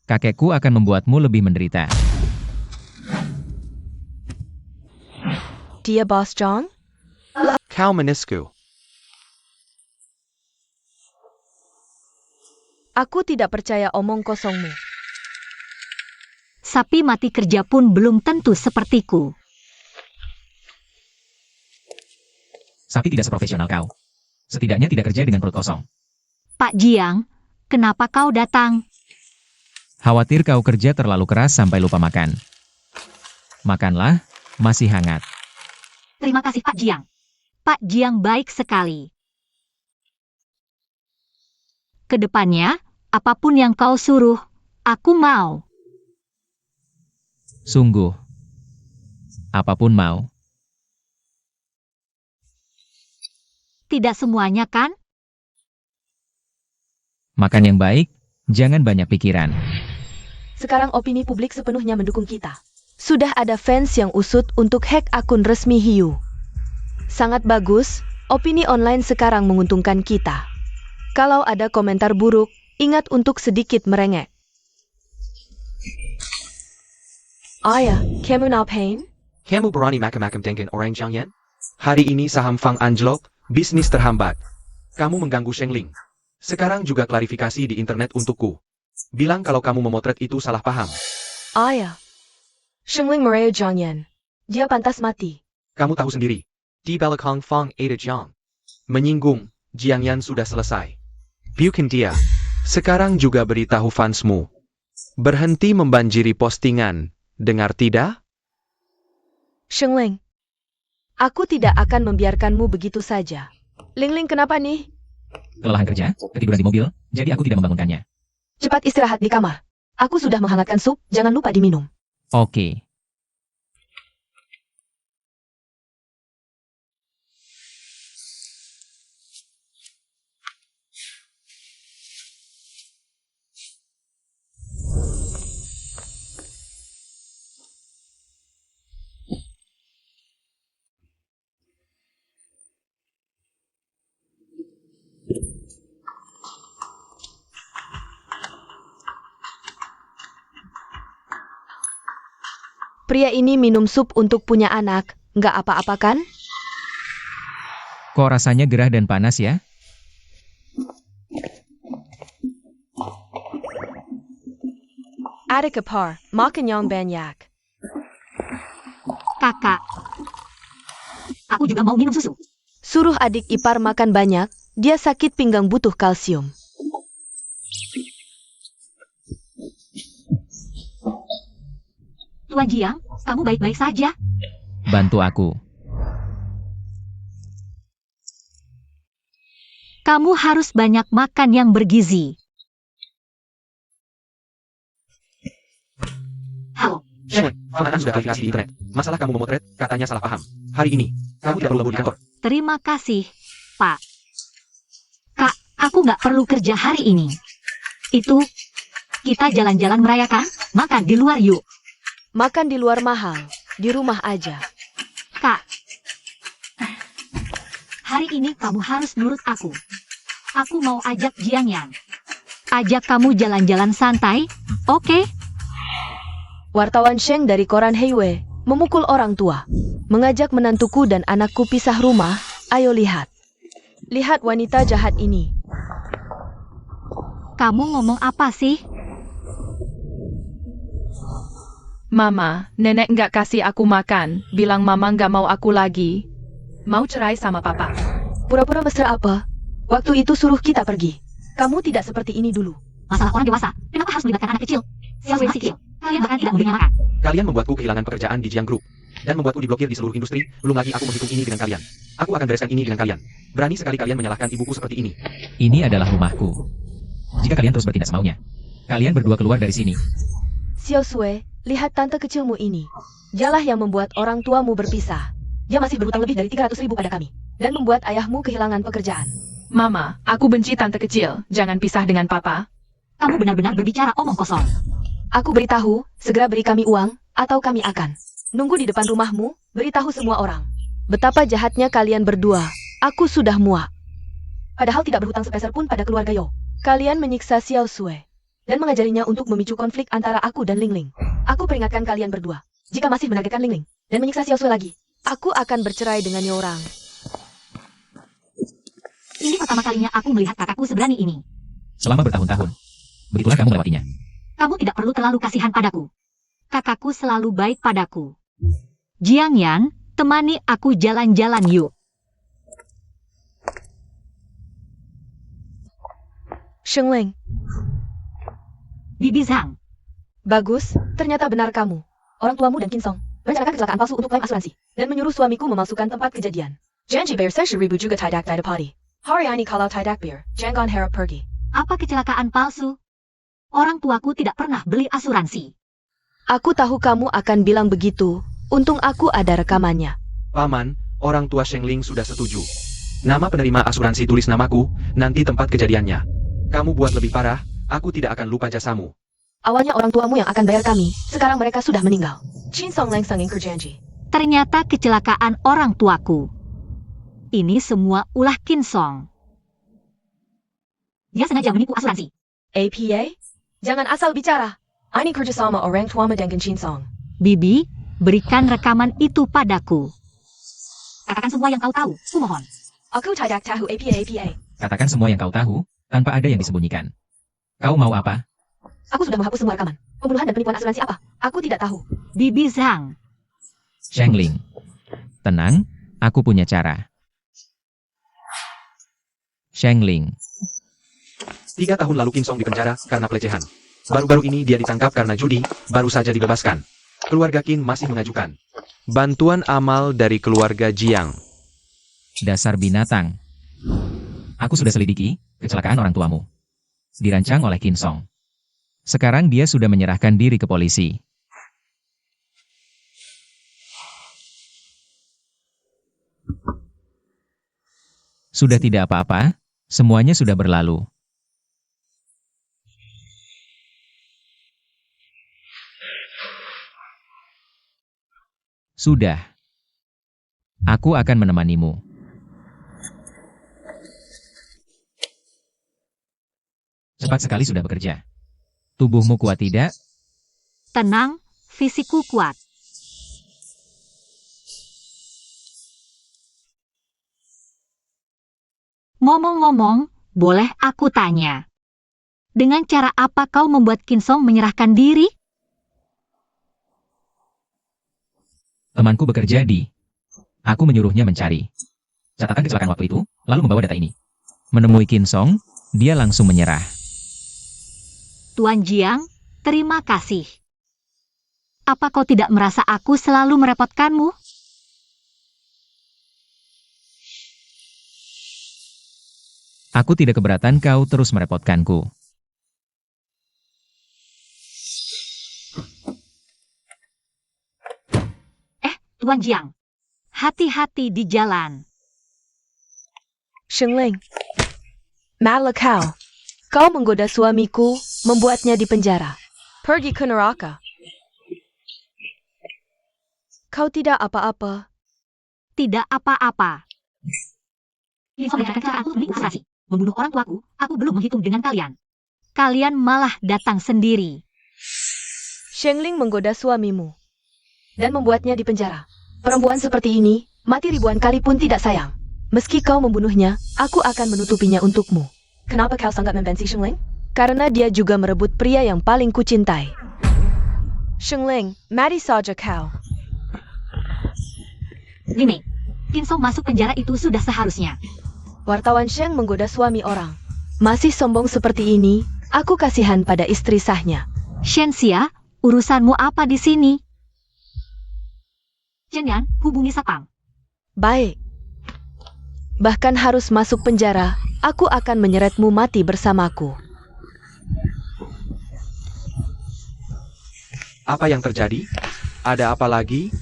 Kakekku akan membuatmu lebih menderita. Dia Boss Zhang? Kau menisku. Aku tidak percaya omong kosongmu. Sapi mati kerja pun belum tentu sepertiku. Sapi tidak seprofesional kau. Setidaknya tidak kerja dengan perut kosong. Pak Jiang, kenapa kau datang? Khawatir kau kerja terlalu keras sampai lupa makan. Makanlah, masih hangat. Terima kasih Pak Jiang. Pak Jiang baik sekali. Kedepannya, apapun yang kau suruh, aku mau. Sungguh. Apapun mau. Tidak semuanya kan? Makan yang baik, jangan banyak pikiran. Sekarang opini publik sepenuhnya mendukung kita. Sudah ada fans yang usut untuk hack akun resmi Hiu. Sangat bagus, opini online sekarang menguntungkan kita. Kalau ada komentar buruk, ingat untuk sedikit merengek. Ayah, kamu ngapain? Kamu berani macam-macam dengan orang Zhang Yan? Hari ini saham Fang anjlok, bisnis terhambat. Kamu mengganggu Shengling. Sekarang juga klarifikasi di internet untukku. Bilang kalau kamu memotret itu salah paham. Ayah. Shengling Maria Zhang Yan. Dia pantas mati. Kamu tahu sendiri. Di belakang Fang ada Jiang. Menyinggung, Jiang Yan sudah selesai. Biukin dia. Sekarang juga beritahu fansmu. Berhenti membanjiri postingan. Dengar tidak? Shengling. Aku tidak akan membiarkanmu begitu saja. Ling kenapa nih? Kelelahan kerja, ketiduran di mobil, jadi aku tidak membangunkannya. Cepat istirahat di kamar. Aku sudah menghangatkan sup, jangan lupa diminum. Oke. Pria ini minum sup untuk punya anak, nggak apa-apa kan? Kok rasanya gerah dan panas ya? Ada kepar, makan yang banyak. Kakak. Aku juga mau minum susu. Suruh adik ipar makan banyak, dia sakit pinggang butuh kalsium. Tuan Jiang, kamu baik-baik saja. Bantu aku. Kamu harus banyak makan yang bergizi. Halo, Sheng, Fang sudah klarifikasi di internet. Masalah kamu memotret, katanya salah paham. Hari ini, kamu tidak perlu lembur di kantor. terima kasih, Pak. Kak, aku nggak perlu kerja hari ini. Itu, kita jalan-jalan merayakan, makan di luar yuk. Makan di luar mahal, di rumah aja. Kak, hari ini kamu harus nurut aku. Aku mau ajak Jiang Yan. Ajak kamu jalan-jalan santai, oke? Wartawan Sheng dari koran Heiwei memukul orang tua. Mengajak menantuku dan anakku pisah rumah, ayo lihat. Lihat wanita jahat ini. Kamu ngomong apa sih? Mama, nenek nggak kasih aku makan, bilang mama nggak mau aku lagi. Mau cerai sama papa. Pura-pura mesra apa? Waktu itu suruh kita pergi. Kamu tidak seperti ini dulu. Masalah orang dewasa, kenapa harus melibatkan anak kecil? Xiao Sui masih kecil, kalian bahkan tidak memberinya makan. Kalian membuatku kehilangan pekerjaan di Jiang Group. Dan membuatku diblokir di seluruh industri, belum lagi aku menghitung ini dengan kalian. Aku akan bereskan ini dengan kalian. Berani sekali kalian menyalahkan ibuku seperti ini. Ini adalah rumahku. Jika kalian terus bertindak semaunya, kalian berdua keluar dari sini. Xiao Sui, lihat tante kecilmu ini. Dialah yang membuat orang tuamu berpisah. Dia masih berhutang lebih dari 300.000 pada kami. Dan membuat ayahmu kehilangan pekerjaan. Mama, aku benci tante kecil. Jangan pisah dengan papa. Kamu benar-benar berbicara omong kosong. Aku beritahu, segera beri kami uang, atau kami akan nunggu di depan rumahmu, beritahu semua orang. Betapa jahatnya kalian berdua. Aku sudah muak. Padahal tidak berhutang sepeser pun pada keluarga Yo. Kalian menyiksa Xiao Sui dan mengajarinya untuk memicu konflik antara aku dan Ling Ling. Aku peringatkan kalian berdua. Jika masih menargetkan Ling Ling dan menyiksa Xiao Sui lagi, aku akan bercerai dengan Yorang. Ini pertama kalinya aku melihat kakakku seberani ini. Selama bertahun-tahun, begitulah kamu melewatinya. Kamu tidak perlu terlalu kasihan padaku. Kakakku selalu baik padaku. Jiang Yan, temani aku jalan-jalan yuk. Sheng Ling, Bibi Zhang, bagus, ternyata benar kamu. Orang tuamu dan Kinsong merencanakan kecelakaan palsu untuk klaim asuransi dan menyuruh suamiku memalsukan tempat kejadian. Janji bayar 10.000 juga tidak party. Hari ini kalau tidak bayar, jangan harap pergi. apa kecelakaan palsu? Orang tuaku tidak pernah beli asuransi. Aku tahu kamu akan bilang begitu. Untung aku ada rekamannya. Paman, orang tua Sheng Ling sudah setuju. Nama penerima asuransi tulis namaku, nanti tempat kejadiannya. Kamu buat lebih parah, aku tidak akan lupa jasamu. Awalnya orang tuamu yang akan bayar kami, sekarang mereka sudah meninggal. Chin Song langsung ingkar janji. Ternyata kecelakaan orang tuaku. Ini semua ulah Kinsong. Dia sengaja menipu asuransi. APA? Jangan asal bicara. Ini kerjasama orang tuamu dengan Chin Song. Bibi, berikan rekaman itu padaku. Katakan semua yang kau tahu, kumohon. Aku tidak tahu APA. Katakan semua yang kau tahu, tanpa ada yang disembunyikan. Kau mau apa? Aku sudah menghapus semua rekaman. Pembunuhan dan penipuan asuransi apa? Aku tidak tahu. Bibi Zhang, Sheng Ling. Tenang, aku punya cara. Sheng Ling. 3 tahun lalu Kinsong dipenjara karena pelecehan. Baru-baru ini dia ditangkap karena judi, baru saja dibebaskan. Keluarga Qin masih mengajukan bantuan amal dari keluarga Jiang. Dasar binatang. Aku sudah selidiki kecelakaan orang tuamu. Dirancang oleh Kinsong. Sekarang dia sudah menyerahkan diri ke polisi. Sudah tidak apa-apa, semuanya sudah berlalu. Sudah. Aku akan menemanimu. Cepat sekali sudah bekerja. Tubuhmu kuat tidak? tenang, fisikku kuat. Ngomong-ngomong, boleh aku tanya? Dengan cara apa kau membuat Kinsong menyerahkan diri? Temanku bekerja di... Aku menyuruhnya mencari catatan kecelakaan waktu itu, lalu membawa data ini. Menemui Kinsong, dia langsung menyerah. Tuan Jiang, terima kasih. Apa kau tidak merasa aku selalu merepotkanmu? Aku tidak keberatan kau terus merepotkanku. Tuan Jiang, hati-hati di jalan. Sheng Ling. Malakau. Kau menggoda suamiku, membuatnya dipenjara. Pergi ke neraka. Kau tidak apa-apa. Tidak apa-apa. Kinsong menyerahkan kecelakaan untuk menipu asuransi. Membunuh orang tuaku, aku belum menghitung dengan kalian. Kalian malah datang sendiri. Sheng Ling menggoda suamimu dan membuatnya dipenjara. Perempuan seperti ini, mati ribuan kali pun tidak sayang. Meski kau membunuhnya, aku akan menutupinya untukmu. Kenapa kau sangat membenci Sheng Ling? Karena dia juga merebut pria yang paling kucintai. Sheng Ling, mati saja kau. Limei, Kinsong masuk penjara itu sudah seharusnya. Wartawan Sheng menggoda suami orang. Masih sombong seperti ini, Aku kasihan pada istri sahnya. Shenxia, urusanmu apa di sini? Jenyan, hubungi Sapang. Baik. Bahkan harus masuk penjara, aku akan menyeretmu mati bersamaku. Apa yang terjadi? Ada apa lagi?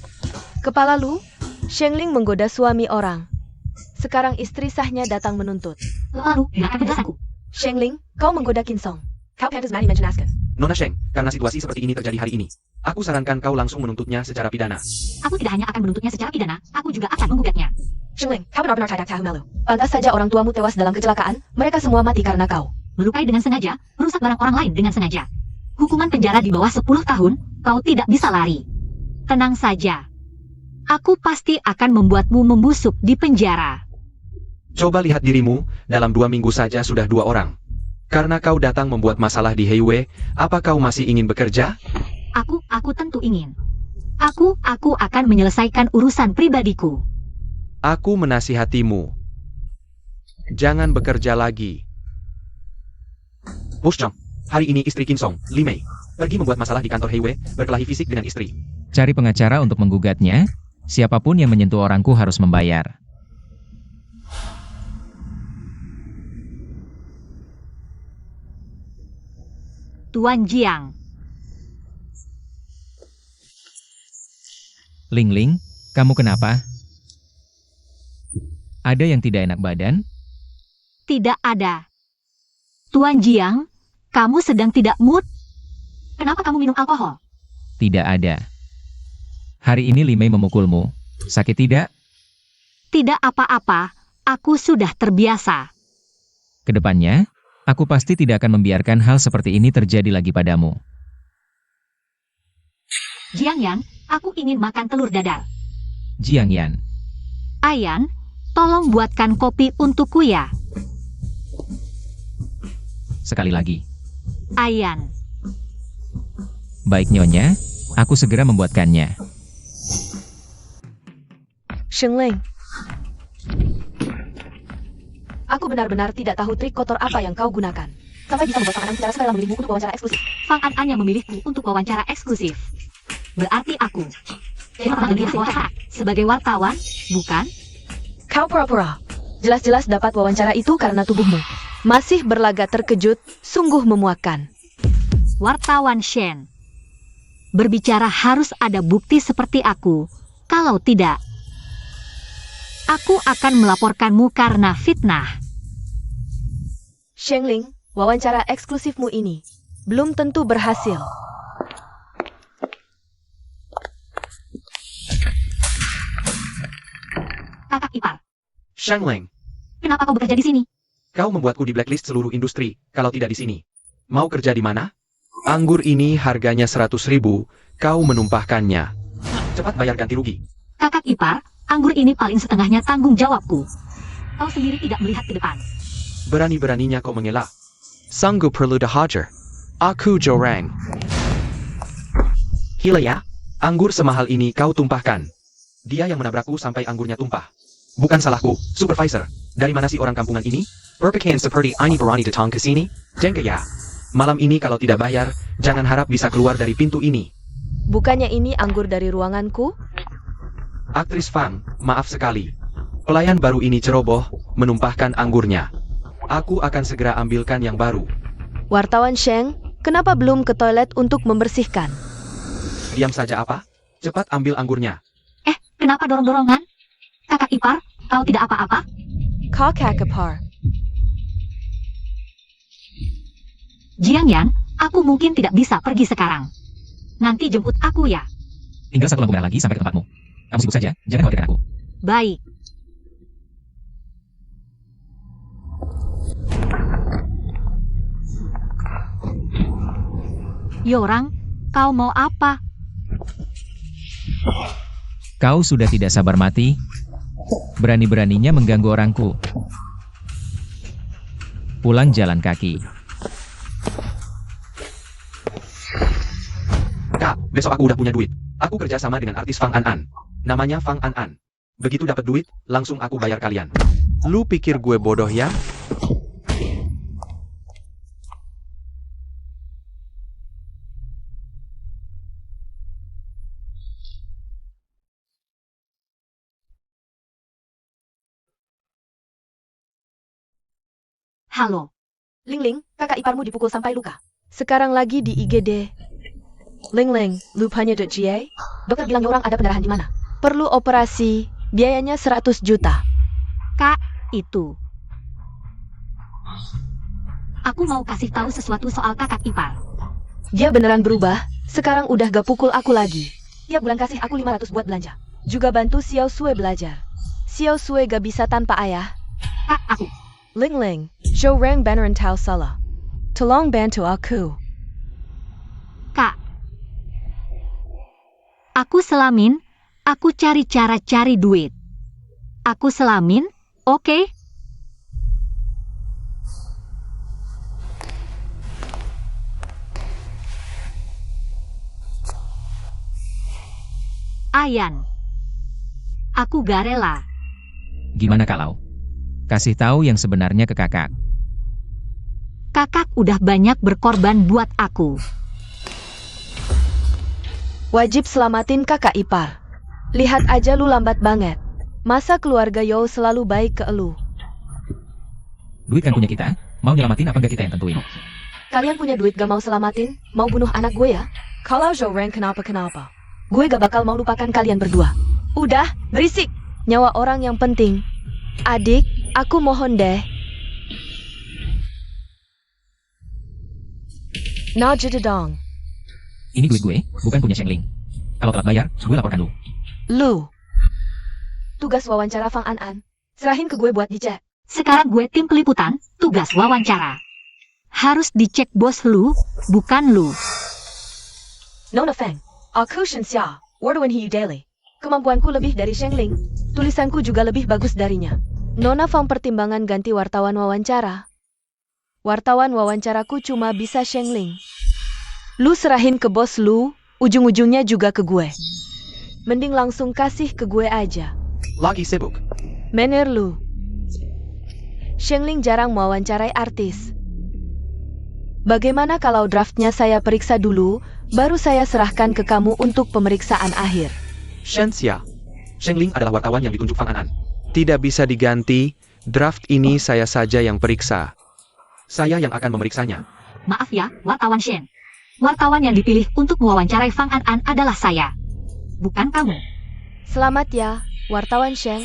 Kepala Lu, Shengling menggoda suami orang. Sekarang istri sahnya datang menuntut. Lalu, gunakan penjelasanku. Shengling, kau menggoda Kinsong. Kau pantas mati menjenaskan. Nona Sheng, karena situasi seperti ini terjadi hari ini, aku sarankan kau langsung menuntutnya secara pidana. Aku tidak hanya akan menuntutnya secara pidana, aku juga akan menggugatnya. Shengling, kau benar-benar tidak tahu malu. Pantas saja orang tuamu tewas dalam kecelakaan, mereka semua mati karena kau. Melukai dengan sengaja, merusak barang orang lain dengan sengaja. Hukuman penjara di bawah 10 tahun, kau tidak bisa lari. Tenang saja. Aku pasti akan membuatmu membusuk di penjara. Coba lihat dirimu, dalam 2 minggu saja sudah 2 orang. Karena kau datang membuat masalah di Heiwei, apa kau masih ingin bekerja? Aku tentu ingin. Aku akan menyelesaikan urusan pribadiku. Aku menasihatimu. Jangan bekerja lagi. Bos Zhang, hari ini istri Kinsong, Li Mei, pergi membuat masalah di kantor Heiwei, berkelahi fisik dengan istri. Cari pengacara untuk menggugatnya. Siapapun yang menyentuh orangku harus membayar. Tuan Jiang, Ling Ling, kamu kenapa? Ada yang tidak enak badan? tidak ada. Tuan Jiang, kamu sedang tidak mood? Kenapa kamu minum alkohol? Tidak ada. Hari ini Li Mei memukulmu. Sakit tidak? Tidak apa-apa, aku sudah terbiasa. Kedepannya, aku pasti tidak akan membiarkan hal seperti ini terjadi lagi padamu. Jiang Yan, aku ingin makan telur dadar. Jiang Yan, Ayan, tolong buatkan kopi untukku ya. sekali lagi. Ayan, Baik Nyonya, aku segera membuatkannya. Shengling. Aku benar-benar tidak tahu trik kotor apa yang kau gunakan. Sampai bisa membuat Fang An secara sukarela memilihmu untuk wawancara eksklusif. Fang An yang memilihku untuk wawancara eksklusif. Berarti aku memilih wawancara sebagai wartawan, bukan? Kau pura-pura. Jelas-jelas dapat wawancara itu karena tubuhmu. Masih berlagak terkejut, sungguh memuakkan. Wartawan Shen. Berbicara harus ada bukti seperti aku. Kalau tidak, aku akan melaporkanmu karena fitnah. Shengling, wawancara eksklusifmu ini belum tentu berhasil. Kakak ipar, Shangling, kenapa kau bekerja di sini? kau membuatku di blacklist seluruh industri, kalau tidak di sini. Mau kerja di mana? Anggur ini harganya 100.000, kau menumpahkannya. Cepat bayar ganti rugi. Kakak ipar, anggur ini paling setengahnya tanggung jawabku. Kau sendiri tidak melihat ke depan. Berani-beraninya kau mengelak. Sanggup perlu dihajar. Aku Jorang. Gila ya, anggur semahal ini kau tumpahkan. Dia yang menabrakku sampai anggurnya tumpah. Bukan salahku, supervisor. Dari mana sih orang kampungan ini? Berpakaian seperti ini berani datang ke sini? Jengke ya. Malam ini kalau tidak bayar, jangan harap bisa keluar dari pintu ini. Bukannya ini anggur dari ruanganku? Aktris Fang, maaf sekali. Pelayan baru ini ceroboh, menumpahkan anggurnya. Aku akan segera ambilkan yang baru. Wartawan Sheng, kenapa belum ke toilet untuk membersihkan? Diam saja apa? Cepat ambil anggurnya. Kenapa dorong-dorongan? Kakak ipar, kau tidak apa-apa? Kau kakapar. Jiang Yan, aku mungkin tidak bisa pergi sekarang. Nanti jemput aku ya. Tinggal 1 lampu merah lagi sampai ke tempatmu. Kamu sibuk saja, jangan khawatirkan aku. Baik. Yorang, kau mau apa? Kau sudah tidak sabar mati? Berani-beraninya mengganggu orangku. Pulang jalan kaki. Kak, besok aku udah punya duit. Aku kerja sama dengan artis Fang An. Namanya Fang An. Begitu dapat duit, langsung aku bayar kalian. Lu pikir gue bodoh ya? Halo. Ling Ling, kakak iparmu dipukul sampai luka. Sekarang lagi di IGD. Ling Ling, lupanya .ga? Dokter bilang orang ada pendarahan di mana? Perlu operasi, biayanya 100 juta. Kak, itu. Aku mau kasih tahu sesuatu soal kakak ipar. Dia beneran berubah, sekarang udah gak pukul aku lagi. Tiap bulan kasih aku 500 buat belanja. Juga bantu Xiao Sui belajar. Xiao Sui gak bisa tanpa ayah. Kak, aku. Ling Ling, orang beneran tahu salah. Tolong bantu aku. Kak. Aku selamin, aku cari cara cari duit. Aku selamin, oke? Ayan. Aku gak rela. Gimana kalau? Kasih tahu yang sebenarnya ke kakak. Kakak udah banyak berkorban buat aku. Wajib selamatin kakak ipar. Lihat aja lu lambat banget. Masa keluarga Yo selalu baik ke elu. Duit kan punya kita, mau nyelamatin apa nggak kita yang tentuin? Kalian punya duit gak mau selamatin? Mau bunuh anak gue ya? Kalau Joran kenapa-kenapa, gue gak bakal mau lupakan kalian berdua. Udah, berisik. Nyawa orang yang penting. Adik, aku mohon deh. Nah jededong. Ini duit gue, bukan punya Shengling. Kalau telat bayar, gue laporkan lu. Lu. Tugas wawancara Fang An. Serahin ke gue buat dicek. Sekarang gue tim peliputan, tugas wawancara. Harus dicek bos lu, bukan lu. Nona Feng, aku Shen Xia, Warduan Hiu Daily. Kemampuanku lebih dari Shengling. Tulisanku juga lebih bagus darinya. Nona Fang pertimbangan ganti wartawan wawancara. Wartawan wawancaraku cuma bisa Shengling. Lu serahin ke bos lu, ujung-ujungnya juga ke gue. Mending langsung kasih ke gue aja. Lagi sibuk. Mener lu. Shengling jarang mewawancarai artis. Bagaimana kalau draftnya saya periksa dulu, baru saya serahkan ke kamu untuk pemeriksaan akhir. Shen Xia. Shengling adalah wartawan yang ditunjuk Fang An. Tidak bisa diganti, draft ini saya saja yang periksa. Saya yang akan memeriksanya. Maaf ya, wartawan Shen. Wartawan yang dipilih untuk mewawancarai Fang An adalah saya. Bukan kamu. Selamat ya, wartawan Shen.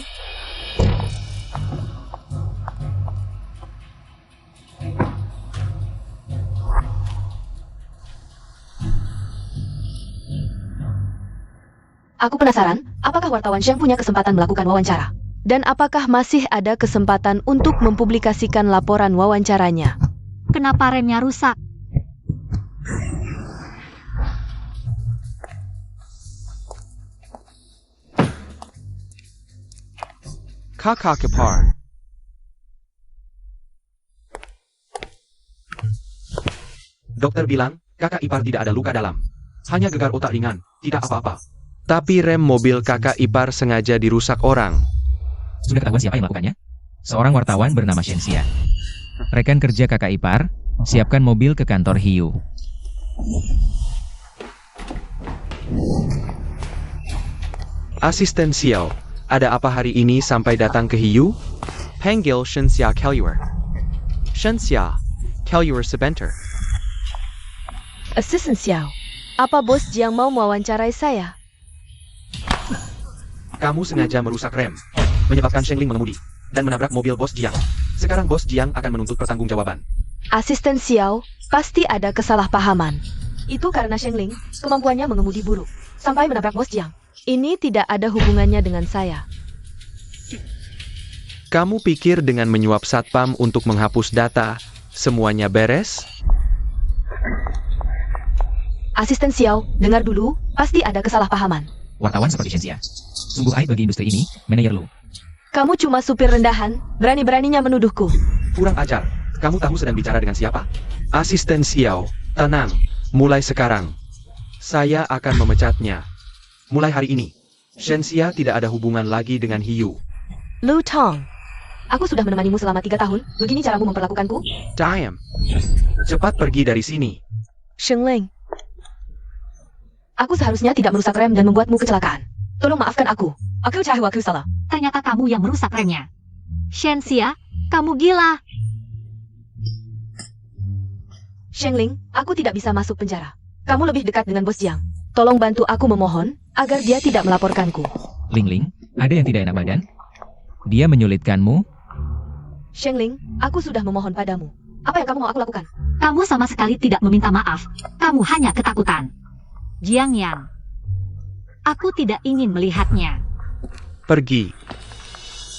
Aku penasaran, apakah wartawan Sheng punya kesempatan melakukan wawancara? Dan apakah masih ada kesempatan untuk mempublikasikan laporan wawancaranya? Kenapa remnya rusak? Kakak ipar. Dokter bilang, kakak ipar tidak ada luka dalam. Hanya gegar otak ringan, tidak apa-apa. Tapi rem mobil kakak ipar sengaja dirusak orang. Sudah ketahuan siapa yang melakukannya? Seorang wartawan bernama Shen Xia. Rekan kerja kakak ipar, siapkan mobil ke kantor Hiu. Asisten Xiao, ada apa hari ini sampai datang ke Hiu? Panggil Shen Xia Keluar. Shen Xia, Keluar sebentar. Assistant Xiao, apa bos Jiang mau mewawancarai saya? Kamu sengaja merusak rem, menyebabkan Shengling mengemudi, dan menabrak mobil bos Jiang. Sekarang bos Jiang akan menuntut pertanggungjawaban. Asisten Xiao, pasti ada kesalahpahaman. Itu karena Shengling, kemampuannya mengemudi buruk, sampai menabrak bos Jiang. Ini tidak ada hubungannya dengan saya. Kamu pikir dengan menyuap satpam untuk menghapus data, semuanya beres? Asisten Xiao, dengar dulu, pasti ada kesalahpahaman. Wartawan seperti Shen Xia. Sungguh aib bagi industri ini, manajer lu. Kamu cuma supir rendahan, berani-beraninya menuduhku. Kurang ajar, kamu tahu sedang bicara dengan siapa? Asisten Xiao, tenang, mulai sekarang. Saya akan memecatnya. Mulai hari ini, Shen Xia tidak ada hubungan lagi dengan Hiu. Lu Tong, aku sudah menemanimu selama 3 tahun, begini caramu memperlakukanku? Diam. Cepat pergi dari sini. Shengling, aku seharusnya tidak merusak rem dan membuatmu kecelakaan. Tolong maafkan aku. Aku tahu aku salah. Ternyata kamu yang merusak remnya. Shen Xia, kamu gila. Shengling, aku tidak bisa masuk penjara. Kamu lebih dekat dengan bos Jiang. Tolong bantu aku memohon, agar dia tidak melaporkanku. Ling Ling, ada yang tidak enak badan? Dia menyulitkanmu? Shengling, aku sudah memohon padamu. Apa yang kamu mau aku lakukan? Kamu sama sekali tidak meminta maaf. Kamu hanya ketakutan. Jiang Yan. Aku tidak ingin melihatnya. Pergi.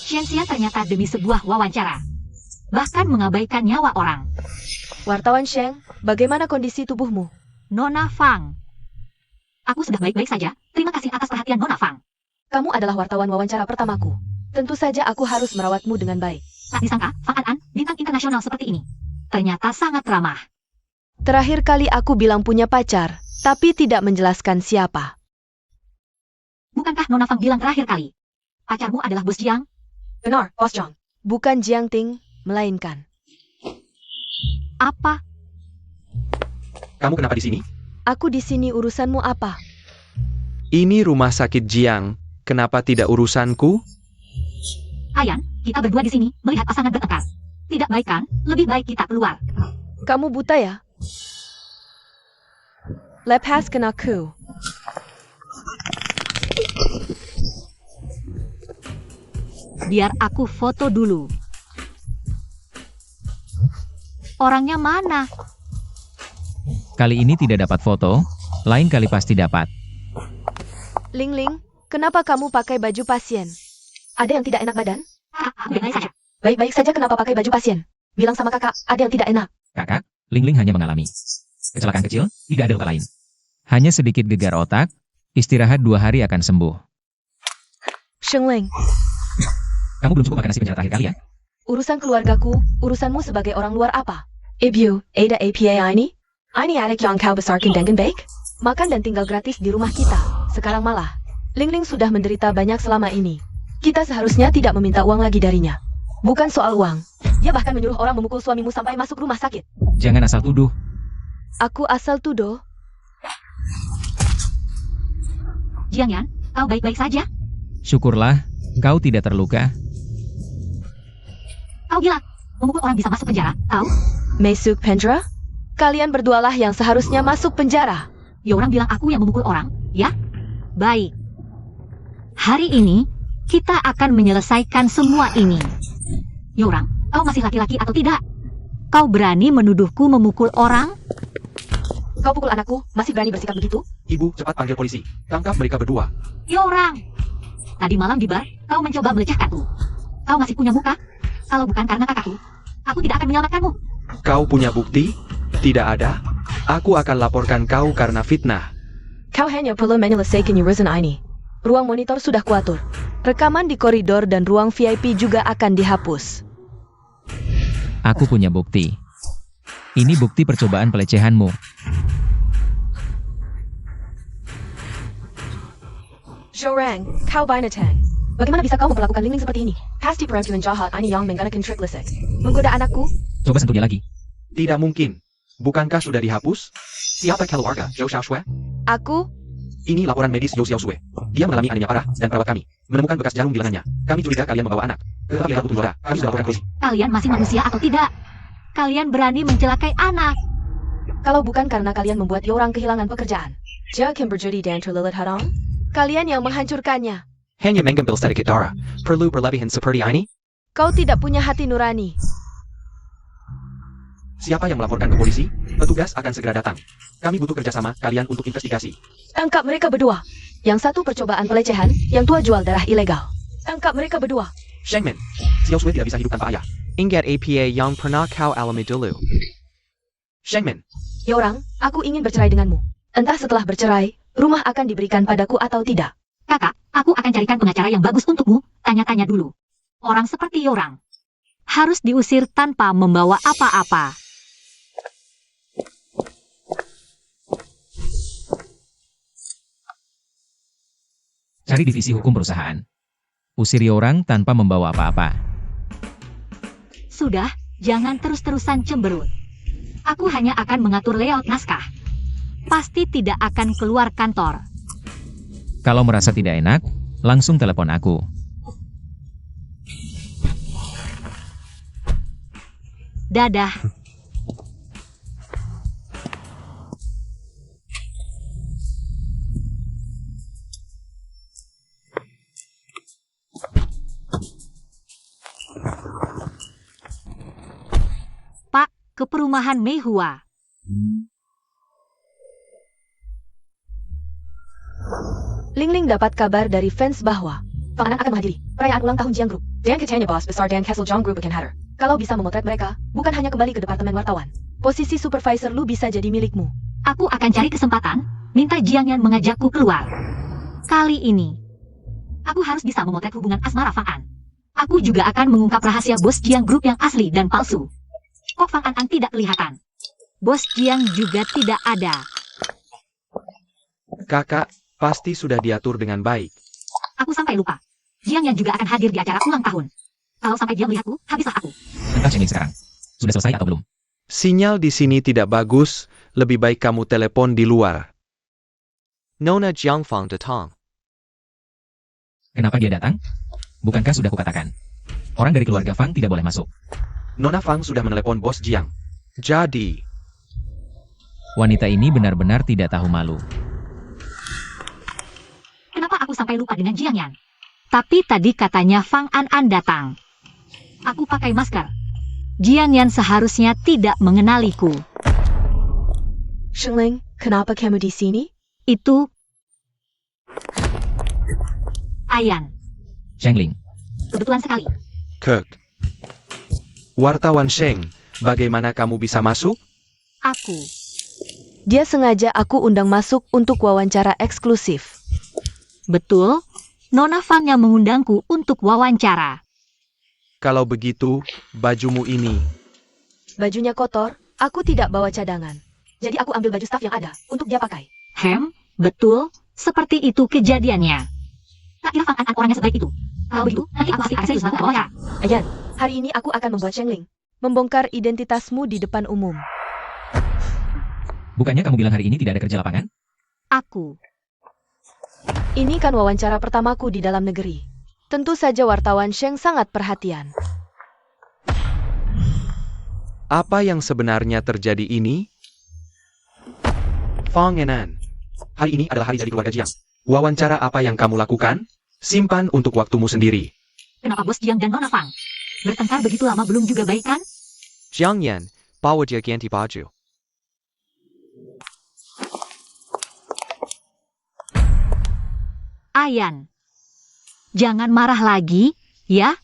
Shenxian ternyata demi sebuah wawancara. Bahkan mengabaikan nyawa orang. Wartawan Sheng, bagaimana kondisi tubuhmu? Nona Fang. Aku sudah baik-baik saja. Terima kasih atas perhatian Nona Fang. Kamu adalah wartawan wawancara pertamaku. Tentu saja aku harus merawatmu dengan baik. Tak disangka, Fang An, bintang internasional seperti ini. Ternyata sangat ramah. Terakhir kali aku bilang punya pacar, tapi tidak menjelaskan siapa. Bukankah Nona Fang bilang terakhir kali? Pacarmu adalah Bos Jiang? Benar, Bos Jiang. Bukan Jiang Ting, melainkan. Apa? Kamu kenapa di sini? Aku di sini urusanmu apa? Ini rumah sakit Jiang. Kenapa tidak urusanku? Ayan, kita berdua di sini melihat pasangan bertengkar. Tidak baik kan? Lebih baik kita keluar. Kamu buta ya? Lepaskan aku. Biar aku foto dulu. Orangnya mana? Kali ini tidak dapat foto, lain kali pasti dapat. Ling Ling, kenapa kamu pakai baju pasien? Ada yang tidak enak badan? Aku baik-baik saja. Baik-baik saja kenapa pakai baju pasien? Bilang sama kakak, ada yang tidak enak. Kakak, Ling Ling hanya mengalami kecelakaan kecil, tidak ada luka lain. Hanya sedikit gegar otak, istirahat 2 hari akan sembuh. Shengling, Kamu belum cukup makan nasi penjara terakhir kali ya? urusan keluargaku, urusanmu sebagai orang luar apa? Ibu, ada APA ini? Ini adik yang kau besarkan dengan baik? Makan dan tinggal gratis di rumah kita. Sekarang malah, Ling Ling sudah menderita banyak selama ini. Kita seharusnya tidak meminta uang lagi darinya. Bukan soal uang. Dia bahkan menyuruh orang memukul suamimu sampai masuk rumah sakit. Jangan asal tuduh. Aku asal tuduh. Jiang Yan, kau baik-baik saja? Syukurlah, kau tidak terluka. Kau gila. Memukul orang bisa masuk penjara, tahu? Masuk penjara? Kalian berdualah yang seharusnya masuk penjara. Ya orang bilang aku yang memukul orang, ya? Baik. Hari ini, kita akan menyelesaikan semua ini. Ya orang, kau masih laki-laki atau tidak? Kau berani menuduhku memukul orang? Kau pukul anakku, masih berani bersikap begitu? Ibu, cepat panggil polisi. Tangkap mereka berdua. Ya orang. Tadi malam di bar, kau mencoba melecehkanku. Kau masih punya muka? Kalau bukan karena kakakku, aku tidak akan menyelamatkanmu. Kau punya bukti? Tidak ada. Aku akan laporkan kau karena fitnah. Kau hanya perlu menyelesaikan urusan ini. Ruang monitor sudah kuatur. Rekaman di koridor dan ruang VIP juga akan dihapus. Aku punya bukti. Ini bukti percobaan pelecehanmu. Zhorang, kau binatang. Bagaimana bisa kau memperlakukan Ling Ling seperti ini? Pasti perempuan jahat ini yang menggunakan trik lisik. Menggoda anakku? Coba sentuh dia lagi. Tidak mungkin. Bukankah sudah dihapus? Siapa keluarga Zhou Xiaoshui? Aku? Ini laporan medis Zhou Xiaoshui. Dia mengalami anemia parah dan perawat kami menemukan bekas jarum di lengannya. Kami curiga kalian membawa anak ke Pavilion Utara. Kami sudah laporkan polisi. Kalian masih manusia atau tidak? Kalian berani mencelakai anak. Kalau bukan karena kalian membuat orang kehilangan pekerjaan, Jakim berjudi dan terlilit haram, kalian yang menghancurkannya. Hanya mengambil sedikit darah. Perlu berlebihan seperti ini? Kau tidak punya hati nurani. Siapa yang melaporkan ke polisi? Petugas akan segera datang. Kami butuh kerjasama kalian untuk investigasi. Tangkap mereka berdua. Yang satu percobaan pelecehan, yang tua jual darah ilegal. Tangkap mereka berdua. Shengmen, Xiaoshui tidak bisa hidup tanpa ayah. Ingat APA yang pernah kau alami dulu. Shengmen, Ya orang, aku ingin bercerai denganmu. Entah setelah bercerai, rumah akan diberikan padaku atau tidak. Kakak, aku akan carikan pengacara yang bagus untukmu. Tanya-tanya dulu. Orang seperti Yorang harus diusir tanpa membawa apa-apa. Cari divisi hukum perusahaan. Usiri orang tanpa membawa apa-apa. Sudah, jangan terus-terusan cemberut. Aku hanya akan mengatur layout naskah. Pasti tidak akan keluar kantor. Kalau merasa tidak enak, langsung telepon aku. Dadah. ke perumahan Meihua. Ling Ling dapat kabar dari fans bahwa Fang Anan akan menghadiri perayaan ulang tahun Jiang Group. Dan kecilnya bos besar Dan Kesseljong Group akan hadir. Kalau bisa memotret mereka, bukan hanya kembali ke departemen wartawan. Posisi supervisor Lu bisa jadi milikmu. Aku akan cari kesempatan, minta Jiang Yan mengajakku keluar. Kali ini, aku harus bisa memotret hubungan asmara Fang An. Aku juga akan mengungkap rahasia bos Jiang Group yang asli dan palsu. Kok Fang An tidak kelihatan? Bos Jiang juga tidak ada. Kakak, pasti sudah diatur dengan baik. Aku sampai lupa. Jiang Yan juga akan hadir di acara ulang tahun. Kalau sampai dia melihatku, habislah aku. Entah Cheng Ling sekarang. Sudah selesai atau belum? Sinyal di sini tidak bagus, lebih baik kamu telepon di luar. Nona Jiangfang datang. Kenapa dia datang? Bukankah sudah kukatakan? Orang dari keluarga Fang tidak boleh masuk. Nona Fang sudah menelepon bos Jiang. Jadi, Wanita ini benar-benar tidak tahu malu. Kenapa aku sampai lupa dengan Jiang Yan? Tapi tadi katanya Fang An datang. Aku pakai masker. Jiang Yan seharusnya tidak mengenaliku. Sheng Ling, kenapa kamu di sini? Itu Ayan. Cheng Ling, Kebetulan sekali. Kirk. Wartawan Sheng, bagaimana kamu bisa masuk? Aku. Dia sengaja aku undang masuk untuk wawancara eksklusif. Betul, Nona Fang yang mengundangku untuk wawancara. Kalau begitu, bajumu ini. Bajunya kotor, aku tidak bawa cadangan. Jadi aku ambil baju staf yang ada untuk dia pakai. Betul, seperti itu kejadiannya. Tak kira Fang An orangnya sebaik itu. Kalau begitu, nanti aku pasti akan serius melakukan wawancara. Ayan, hari ini aku akan membuat Sheng Ling membongkar identitasmu di depan umum. bukannya kamu bilang hari ini tidak ada kerja lapangan? Aku. Ini kan wawancara pertamaku di dalam negeri. Tentu saja wartawan Sheng sangat perhatian. Apa yang sebenarnya terjadi ini? Fang Enan, hari ini adalah hari jadi keluarga Jiang. Wawancara apa yang kamu lakukan? Simpan untuk waktumu sendiri. Kenapa bos Jiang dan Nona Fang bertengkar begitu lama belum juga baikan? Jiang Yan, bawa dia ganti baju. Ayan. Jangan marah lagi, ya.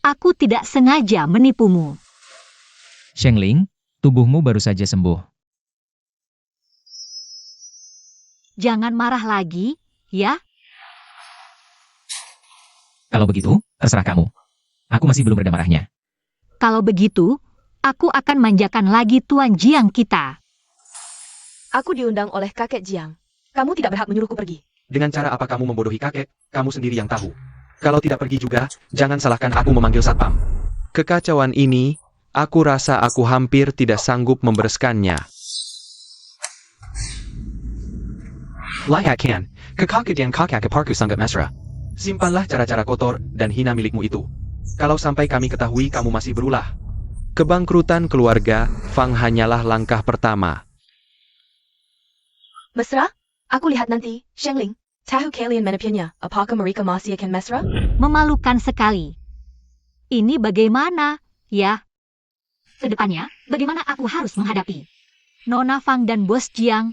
Aku tidak sengaja menipumu. Cheng Ling, tubuhmu baru saja sembuh. Jangan marah lagi, ya. Kalau begitu, terserah kamu. Aku masih belum reda marahnya. Kalau begitu, aku akan manjakan lagi Tuan Jiang kita. Aku diundang oleh kakek Jiang. Kamu tidak berhak menyuruhku pergi. Dengan cara apa kamu membodohi kakek, kamu sendiri yang tahu. Kalau tidak pergi juga, jangan salahkan aku memanggil satpam. Kekacauan ini, aku rasa aku hampir tidak sanggup membereskannya. Layak kan, kakak dan kakak keparku sangat mesra. Simpanlah cara-cara kotor dan hina milikmu itu. Kalau sampai kami ketahui kamu masih berulah. Kebangkrutan keluarga, Fang hanyalah langkah pertama. Mesra? Aku lihat nanti, Sheng Ling. Tahu kalian menepiannya, apakah mereka masih akan mesra? Memalukan sekali. Ini bagaimana, ya? Kedepannya, bagaimana aku harus menghadapi Nona Fang dan bos Jiang?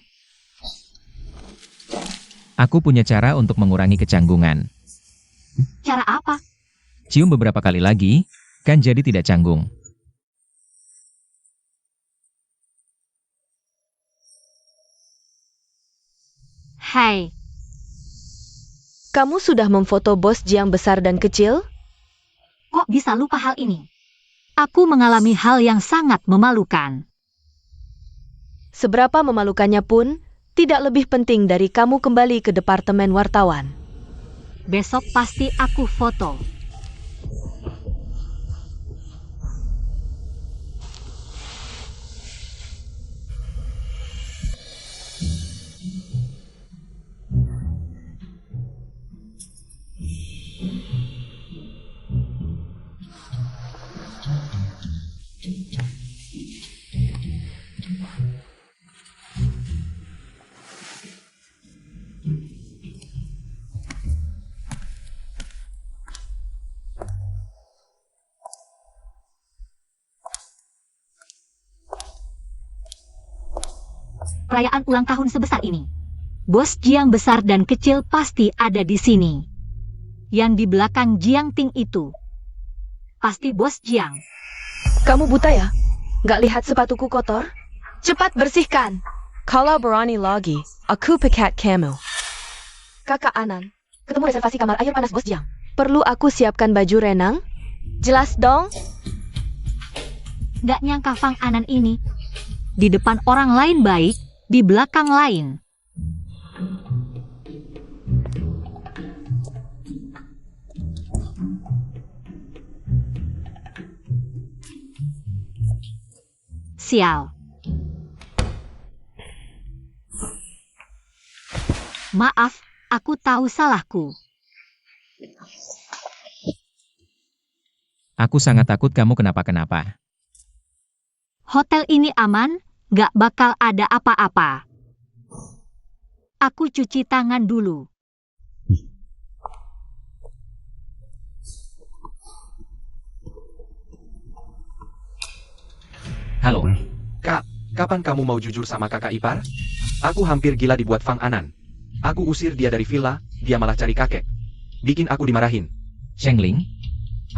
Aku punya cara untuk mengurangi kecanggungan. Cara apa? Cium beberapa kali lagi, kan jadi tidak canggung. Hai, Kamu sudah memfoto bos Jiang besar dan kecil? kok bisa lupa hal ini? Aku mengalami hal yang sangat memalukan. Seberapa memalukannya pun, tidak lebih penting dari kamu kembali ke departemen wartawan. Besok pasti aku foto. perayaan ulang tahun sebesar ini. Bos Jiang besar dan kecil pasti ada di sini. Yang di belakang Jiang Ting itu pasti Bos Jiang. Kamu buta ya? Nggak lihat sepatuku kotor? Cepat bersihkan. Kalau berani lagi, aku pecat kamu. Kakak Anan, ketemu reservasi kamar air panas Bos Jiang. Perlu aku siapkan baju renang? Jelas dong? Gak nyangka Fang Anan ini di depan orang lain baik, di belakang lain. Sial. Maaf, aku tahu salahku. Aku sangat takut kamu kenapa-kenapa. Hotel ini aman, gak bakal ada apa-apa. Aku cuci tangan dulu. Halo, Kak, kapan kamu mau jujur sama kakak ipar? Aku hampir gila dibuat Fang Anan. Aku usir dia dari villa, dia malah cari kakek. Bikin aku dimarahin. Shengling.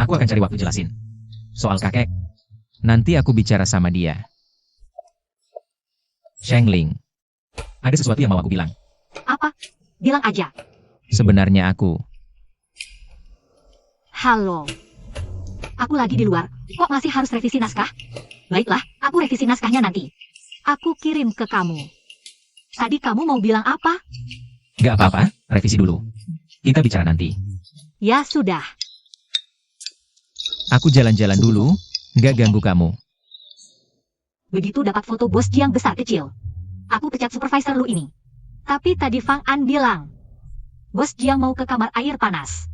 Aku akan cari waktu jelasin. Soal kakek, nanti aku bicara sama dia. Shengling. Ada sesuatu yang mau aku bilang. Apa? Bilang aja. Sebenarnya aku. Halo. Aku lagi di luar. Kok masih harus revisi naskah? Baiklah, aku revisi naskahnya nanti. Aku kirim ke kamu. Tadi kamu mau bilang apa? Gak apa-apa, revisi dulu. Kita bicara nanti. Ya sudah. Aku jalan-jalan dulu, gak ganggu kamu. Begitu dapat foto Bos Jiang besar kecil, aku pecat supervisor lu ini. Tapi tadi Fang An bilang, Bos Jiang mau ke kamar air panas.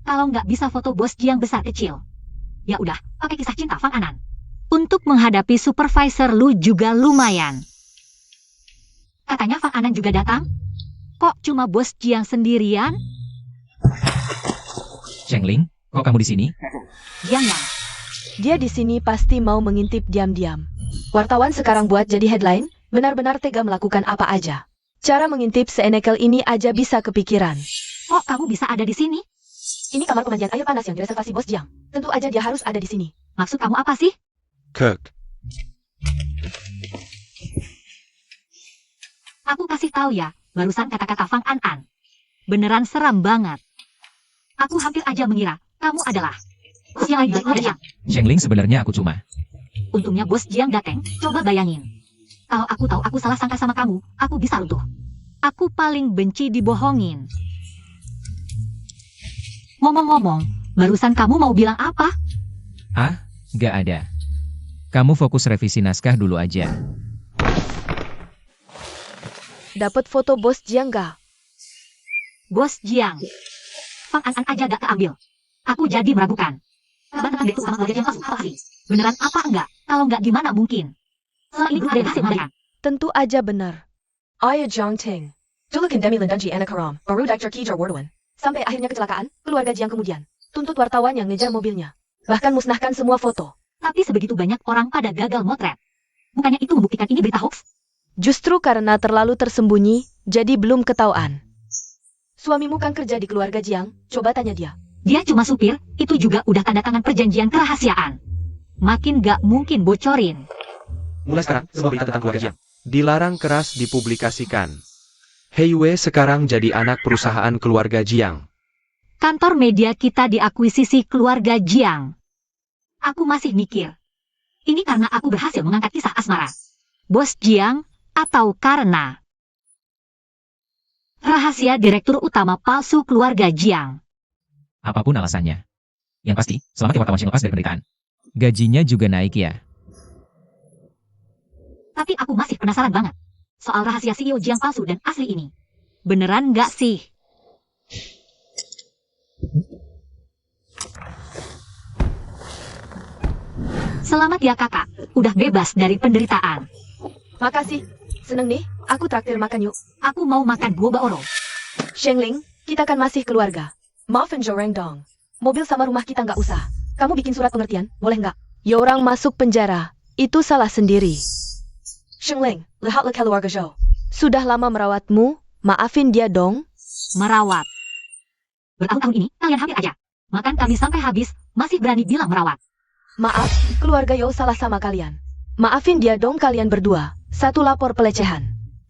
Kalau nggak bisa foto Bos Jiang besar kecil, ya udah, pakai kisah cinta Fang Anan. Untuk menghadapi supervisor lu juga lumayan. Katanya Fang Anan juga datang. Kok cuma Bos Jiang sendirian? Shengling, kok kamu di sini? Jiang Yang. Dia di sini pasti mau mengintip diam-diam. Wartawan sekarang buat jadi headline, benar-benar tega melakukan apa aja. Cara mengintip seenakel ini aja bisa kepikiran. Kok kamu bisa ada di sini? Ini kamar pemandian air panas yang direservasi Bos Jiang. Tentu aja dia harus ada di sini. Maksud kamu apa sih? Kirk, Aku kasih tahu ya, barusan kata-kata Fang An. Beneran seram banget. Aku hampir aja mengira kamu adalah Bos Jiang. Shengling, sebenarnya aku cuma. Untungnya Bos Jiang dateng, coba bayangin. Kalau aku tahu aku salah sangka sama kamu, aku bisa runtuh. Aku paling benci dibohongin. Ngomong-ngomong, barusan kamu mau bilang apa? Ah, gak ada. Kamu fokus revisi naskah dulu aja. Dapat foto Bos Jiang gak? Bos Jiang. Fang An aja gak keambil. Aku jadi meragukan. Kabar tentang itu sama keluarga Jiang masuk apa sih? Beneran apa enggak? Kalau enggak gimana mungkin? Soal ini belum ada yang hasil mereka. Tentu aja benar. Ayah Jiang Ting. Julukin Demi Lindanji Anakaram, baru Dr. Kijar Warduan. Sampai akhirnya kecelakaan, keluarga Jiang kemudian tuntut wartawan yang ngejar mobilnya. Bahkan musnahkan semua foto. Tapi sebegitu banyak orang pada gagal motret. Bukannya itu membuktikan ini berita hoax? Justru karena terlalu tersembunyi, jadi belum ketahuan. Suamimu kan kerja di keluarga Jiang, coba tanya dia. Dia cuma supir, itu juga udah tanda tangan perjanjian kerahasiaan. Makin gak mungkin bocorin. mulai sekarang semua berita tentang keluarga Jiang dilarang keras dipublikasikan. Hei Wei sekarang jadi anak perusahaan keluarga Jiang. Kantor media kita diakuisisi keluarga Jiang. Aku masih mikir. Ini karena aku berhasil mengangkat kisah asmara Bos Jiang, atau karena rahasia direktur utama palsu keluarga Jiang. Apapun alasannya. Yang pasti, selamat ya wartawan yang lepas dari penderitaan. Gajinya juga naik ya. Tapi aku masih penasaran banget soal rahasia CEO Jiang palsu dan asli ini. Beneran nggak sih? Selamat ya kakak, udah bebas dari penderitaan. Makasih. Seneng nih, aku traktir makan yuk. Aku mau makan boba oro. Shengling, kita kan masih keluarga. Maafin Joreng dong. Mobil sama rumah kita nggak usah. Kamu bikin surat pengertian, boleh nggak? Ya orang masuk penjara, itu salah sendiri. Shengling, lihatlah keluarga Zhou. Sudah lama merawatmu, maafin dia dong. Merawat. Bertahun-tahun ini, kalian hampir aja makan kami sampai habis, masih berani bilang merawat. Maaf, keluarga Yo salah sama kalian. Maafin dia dong kalian berdua. 1 lapor pelecehan.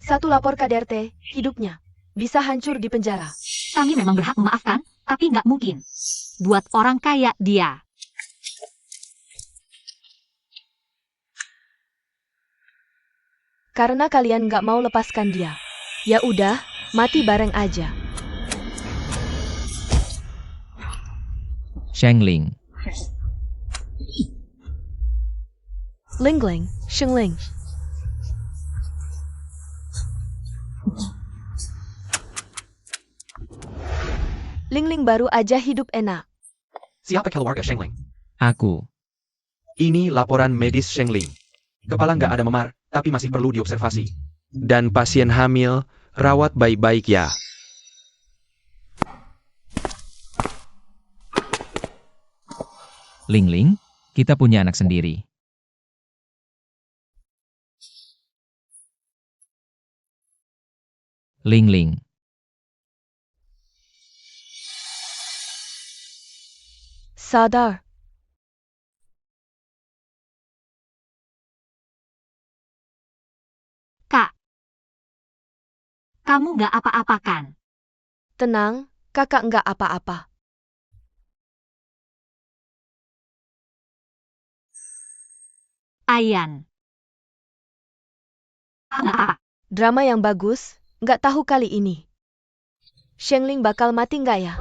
1 lapor KDRT, hidupnya bisa hancur di penjara. Kami memang berhak memaafkan, tapi nggak mungkin buat orang kayak dia. Karena kalian nggak mau lepaskan dia. Ya udah, mati bareng aja. Shengling. Lingling, Shengling. Lingling baru aja hidup enak. Siapa keluarga Shengling? Aku. Ini laporan medis Shengling. Kepala nggak ada memar, tapi masih perlu diobservasi. Dan pasien hamil, rawat baik-baik ya. Lingling, kita punya anak sendiri. Lingling. Sadar. Kak, kamu nggak apa-apa kan? Tenang, kakak nggak apa-apa. Ayan. Drama yang bagus, nggak tahu kali ini. Shengling bakal mati nggak ya?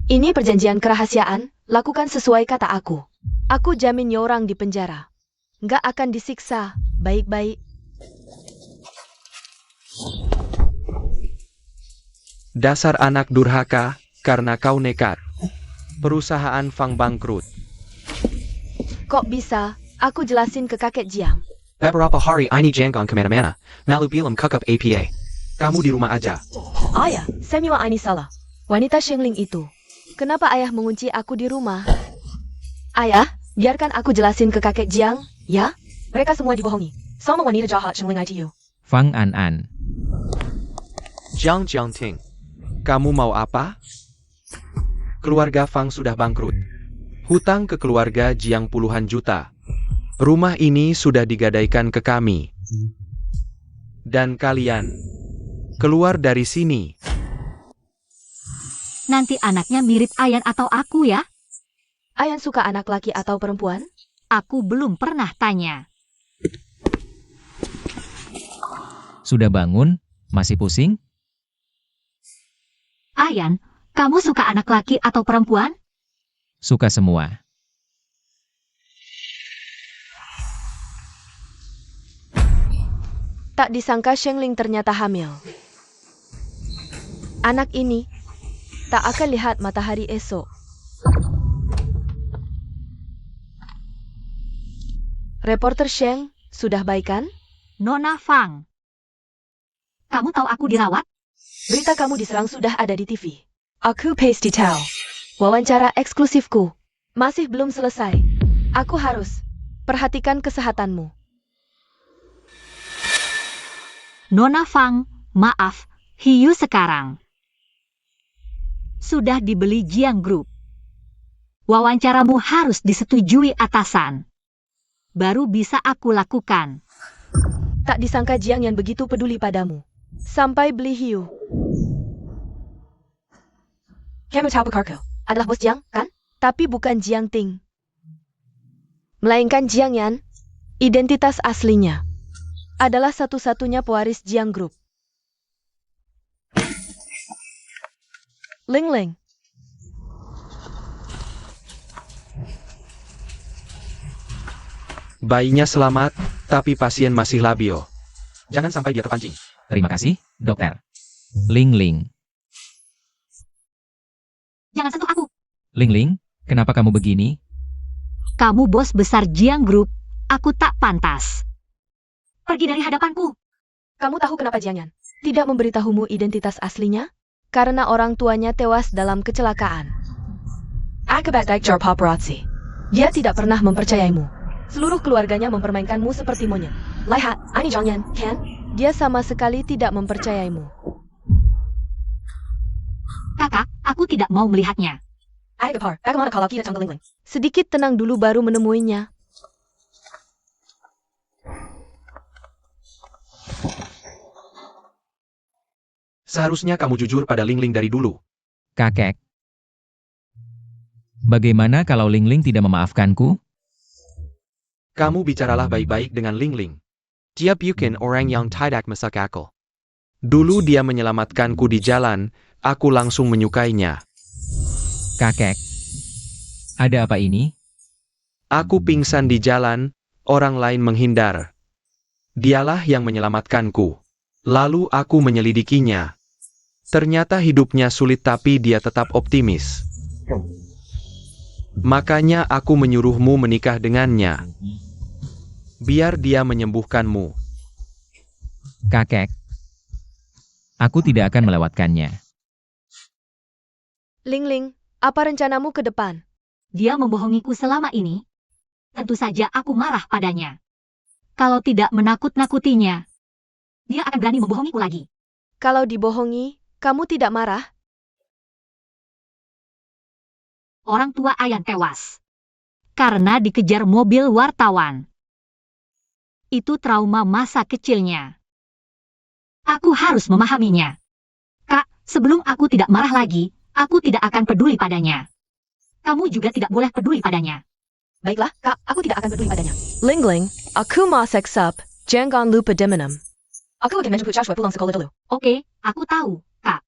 Ini perjanjian kerahasiaan, lakukan sesuai kata aku. Aku jamin Yorang di penjara. Nggak akan disiksa, baik-baik. Dasar anak durhaka, karena kau nekat. Perusahaan Fang bangkrut. Kok bisa? Aku jelasin ke kakek Jiang. Beberapa hari ini jangan kemana-mana. Malu bilang kakak APA. Kamu di rumah aja. Ayah, semua ini salah. Wanita Shengling itu. Kenapa ayah mengunci aku di rumah? Ayah, biarkan aku jelasin ke kakek Jiang, ya? Mereka semua dibohongi. Sama wanita jahat Shengling ITU. Fang An. Jiang Jiangting. Kamu mau apa? Keluarga Fang sudah bangkrut. Hutang ke keluarga Jiang puluhan juta. Rumah ini sudah digadaikan ke kami. Dan kalian keluar dari sini. Nanti anaknya mirip Ayan atau aku ya? Ayan suka anak laki atau perempuan? Aku belum pernah tanya. Sudah bangun? Masih pusing? Ayan, kamu suka anak laki atau perempuan? Suka semua. Tak disangka Shengling ternyata hamil. Anak ini tak akan lihat matahari esok. Reporter Sheng, sudah baik kan? Nona Fang. Kamu tahu aku dirawat? Berita kamu diserang sudah ada di TV. Aku paste detail. Wawancara eksklusifku. Masih belum selesai. Aku harus perhatikan kesehatanmu. Nona Fang, maaf, hiu sekarang. Sudah dibeli Jiang Group. Wawancaramu harus disetujui atasan. Baru bisa aku lakukan. Tak disangka Jiang yang begitu peduli padamu. Sampai beli hiu. Kamu tahu pekarku adalah bos Jiang, kan? Tapi bukan Jiang Ting. Melainkan Jiang Yan, identitas aslinya. Adalah satu-satunya pewaris Jiang Group. Lingling. Bayinya selamat, tapi pasien masih labil. Jangan sampai dia terpancing. Terima kasih, dokter. Lingling. Jangan sentuh aku. Lingling, kenapa kamu begini? Kamu bos besar Jiang Group. Aku tak pantas. Pergi dari hadapanku. Kamu tahu kenapa Jiang Yan tidak memberitahumu identitas aslinya? Karena orang tuanya tewas dalam kecelakaan. Akibat Daikjar Paparazzi. Dia tidak pernah mempercayaimu. Seluruh keluarganya mempermainkanmu seperti monyet. Lihat, ini Zhang kan? Dia sama sekali tidak mempercayaimu. Kakak, aku tidak mau melihatnya. Bagaimana kalau kita tanggal Lingling? Sedikit tenang dulu baru menemuinya. Seharusnya kamu jujur pada Lingling dari dulu. Kakek. Bagaimana kalau Lingling tidak memaafkanku? Kamu bicaralah baik-baik dengan Lingling. Dia bukan orang yang tidak masuk akal. Dulu dia menyelamatkanku di jalan, aku langsung menyukainya. Kakek. Ada apa ini? Aku pingsan di jalan, orang lain menghindar. Dialah yang menyelamatkanku. Lalu aku menyelidikinya. Ternyata hidupnya sulit tapi dia tetap optimis. Makanya aku menyuruhmu menikah dengannya. Biar dia menyembuhkanmu. Kakek. Aku tidak akan melewatkannya. Lingling, apa rencanamu ke depan? Dia membohongiku selama ini. Tentu saja aku marah padanya. Kalau tidak menakut-nakutinya, dia akan berani membohongiku lagi. Kalau dibohongi, kamu tidak marah? Orang tua Ayan tewas karena dikejar mobil wartawan. Itu trauma masa kecilnya. Aku harus memahaminya. Kak, sebelum aku tidak marah lagi, aku tidak akan peduli padanya. Kamu juga tidak boleh peduli padanya. Baiklah, Kak, aku tidak akan peduli padanya. Lingling, aku masak sup, jangan lupa diminum. Aku akan menjemput Joshua pulang sekolah dulu. Oke, aku tahu, Kak.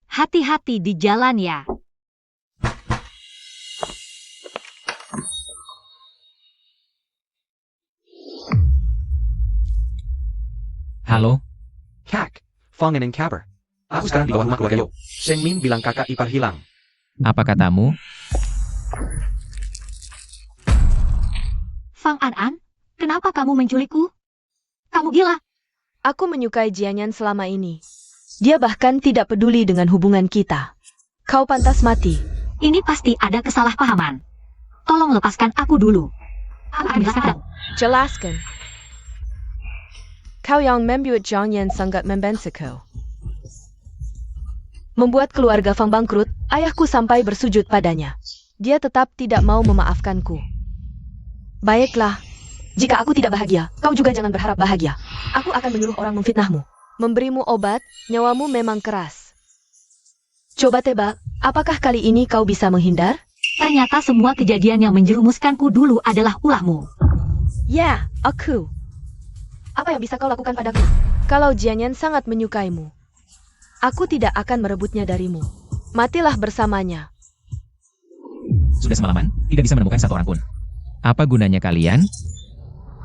Hati-hati di jalan ya. Halo? Kak, Fangen dan kabar. Aku sekarang di bawah rumah keluarga Yo. Sheng Min bilang kakak ipar hilang. Apa katamu? Fang An, kenapa kamu menculikku? Kamu gila. Aku menyukai Jianyan selama ini. Dia bahkan tidak peduli dengan hubungan kita. Kau pantas mati. Ini pasti ada kesalahpahaman. Tolong lepaskan aku dulu. Aku akan jelaskan. Jelaskan. Kau yang membuat Jianyan sangat membensiku. Membuat keluarga Fang bangkrut, ayahku sampai bersujud padanya. Dia tetap tidak mau memaafkanku. Baiklah. Jika aku tidak bahagia, kau juga jangan berharap bahagia. Aku akan menyuruh orang memfitnahmu. Memberimu obat, nyawamu memang keras. Coba tebak, apakah kali ini kau bisa menghindar? Ternyata semua kejadian yang menjerumuskanku dulu adalah ulahmu. Ya, aku. Apa yang bisa kau lakukan padaku? Kalau Jianyan sangat menyukaimu, aku tidak akan merebutnya darimu. Matilah bersamanya. Sudah semalaman, tidak bisa menemukan satu orang pun. Apa gunanya kalian?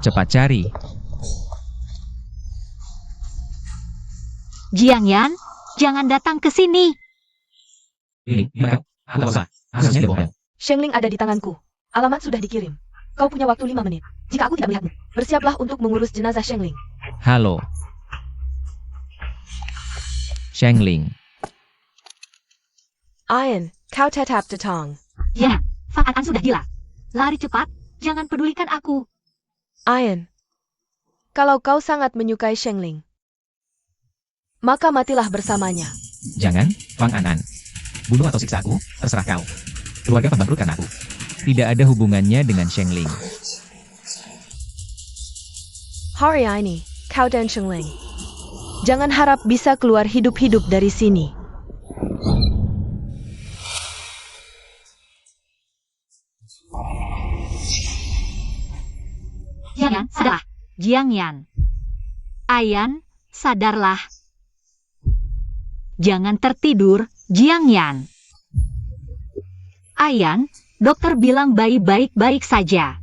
Cepat cari. Jiangyan, jangan datang ke sini. Aku tak usah. Harusnya dia bohong. Shengling ada di tanganku. Alamat sudah dikirim. Kau punya waktu 5 menit. Jika aku tidak melihatmu, bersiaplah untuk mengurus jenazah Shengling. Halo. Shengling. Ayan, kau tetap datang. Ya, Fang An sudah gila. Lari cepat, jangan pedulikan aku. Ayan, kalau kau sangat menyukai Shengling, maka matilah bersamanya. Jangan, Fang An. Bunuh atau siksa aku, terserah kau. Keluarga Fang bangkrut karena aku. Tidak ada hubungannya dengan Shengling. Hari ini, kau dan Shengling, jangan harap bisa keluar hidup-hidup dari sini. Jiangyan, sadarlah. Jiangyan. Ayan, sadarlah. Jangan tertidur, Jiangyan. Ayan, dokter bilang baik-baik saja.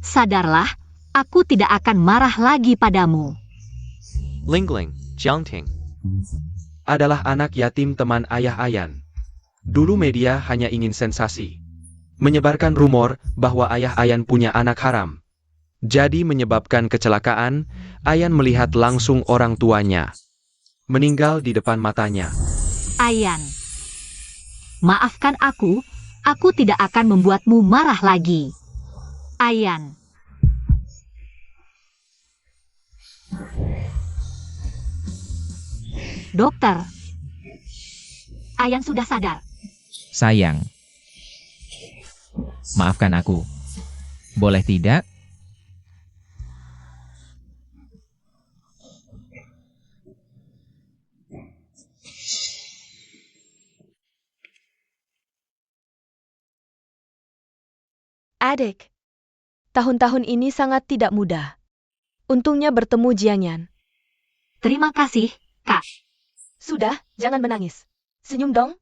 Sadarlah, aku tidak akan marah lagi padamu. Lingling, Jiangting. Adalah anak yatim teman ayah Ayan. Dulu media hanya ingin sensasi. Menyebarkan rumor bahwa ayah Ayan punya anak haram. Jadi menyebabkan kecelakaan, Ayan melihat langsung orang tuanya meninggal di depan matanya. Ayan, maafkan aku tidak akan membuatmu marah lagi. Ayan, Dokter, Ayan sudah sadar. Sayang. Maafkan aku. Boleh tidak? Adik, tahun-tahun ini sangat tidak mudah. Untungnya bertemu Jiangyan. Terima kasih, Kak. Sudah, jangan menangis. Senyum dong.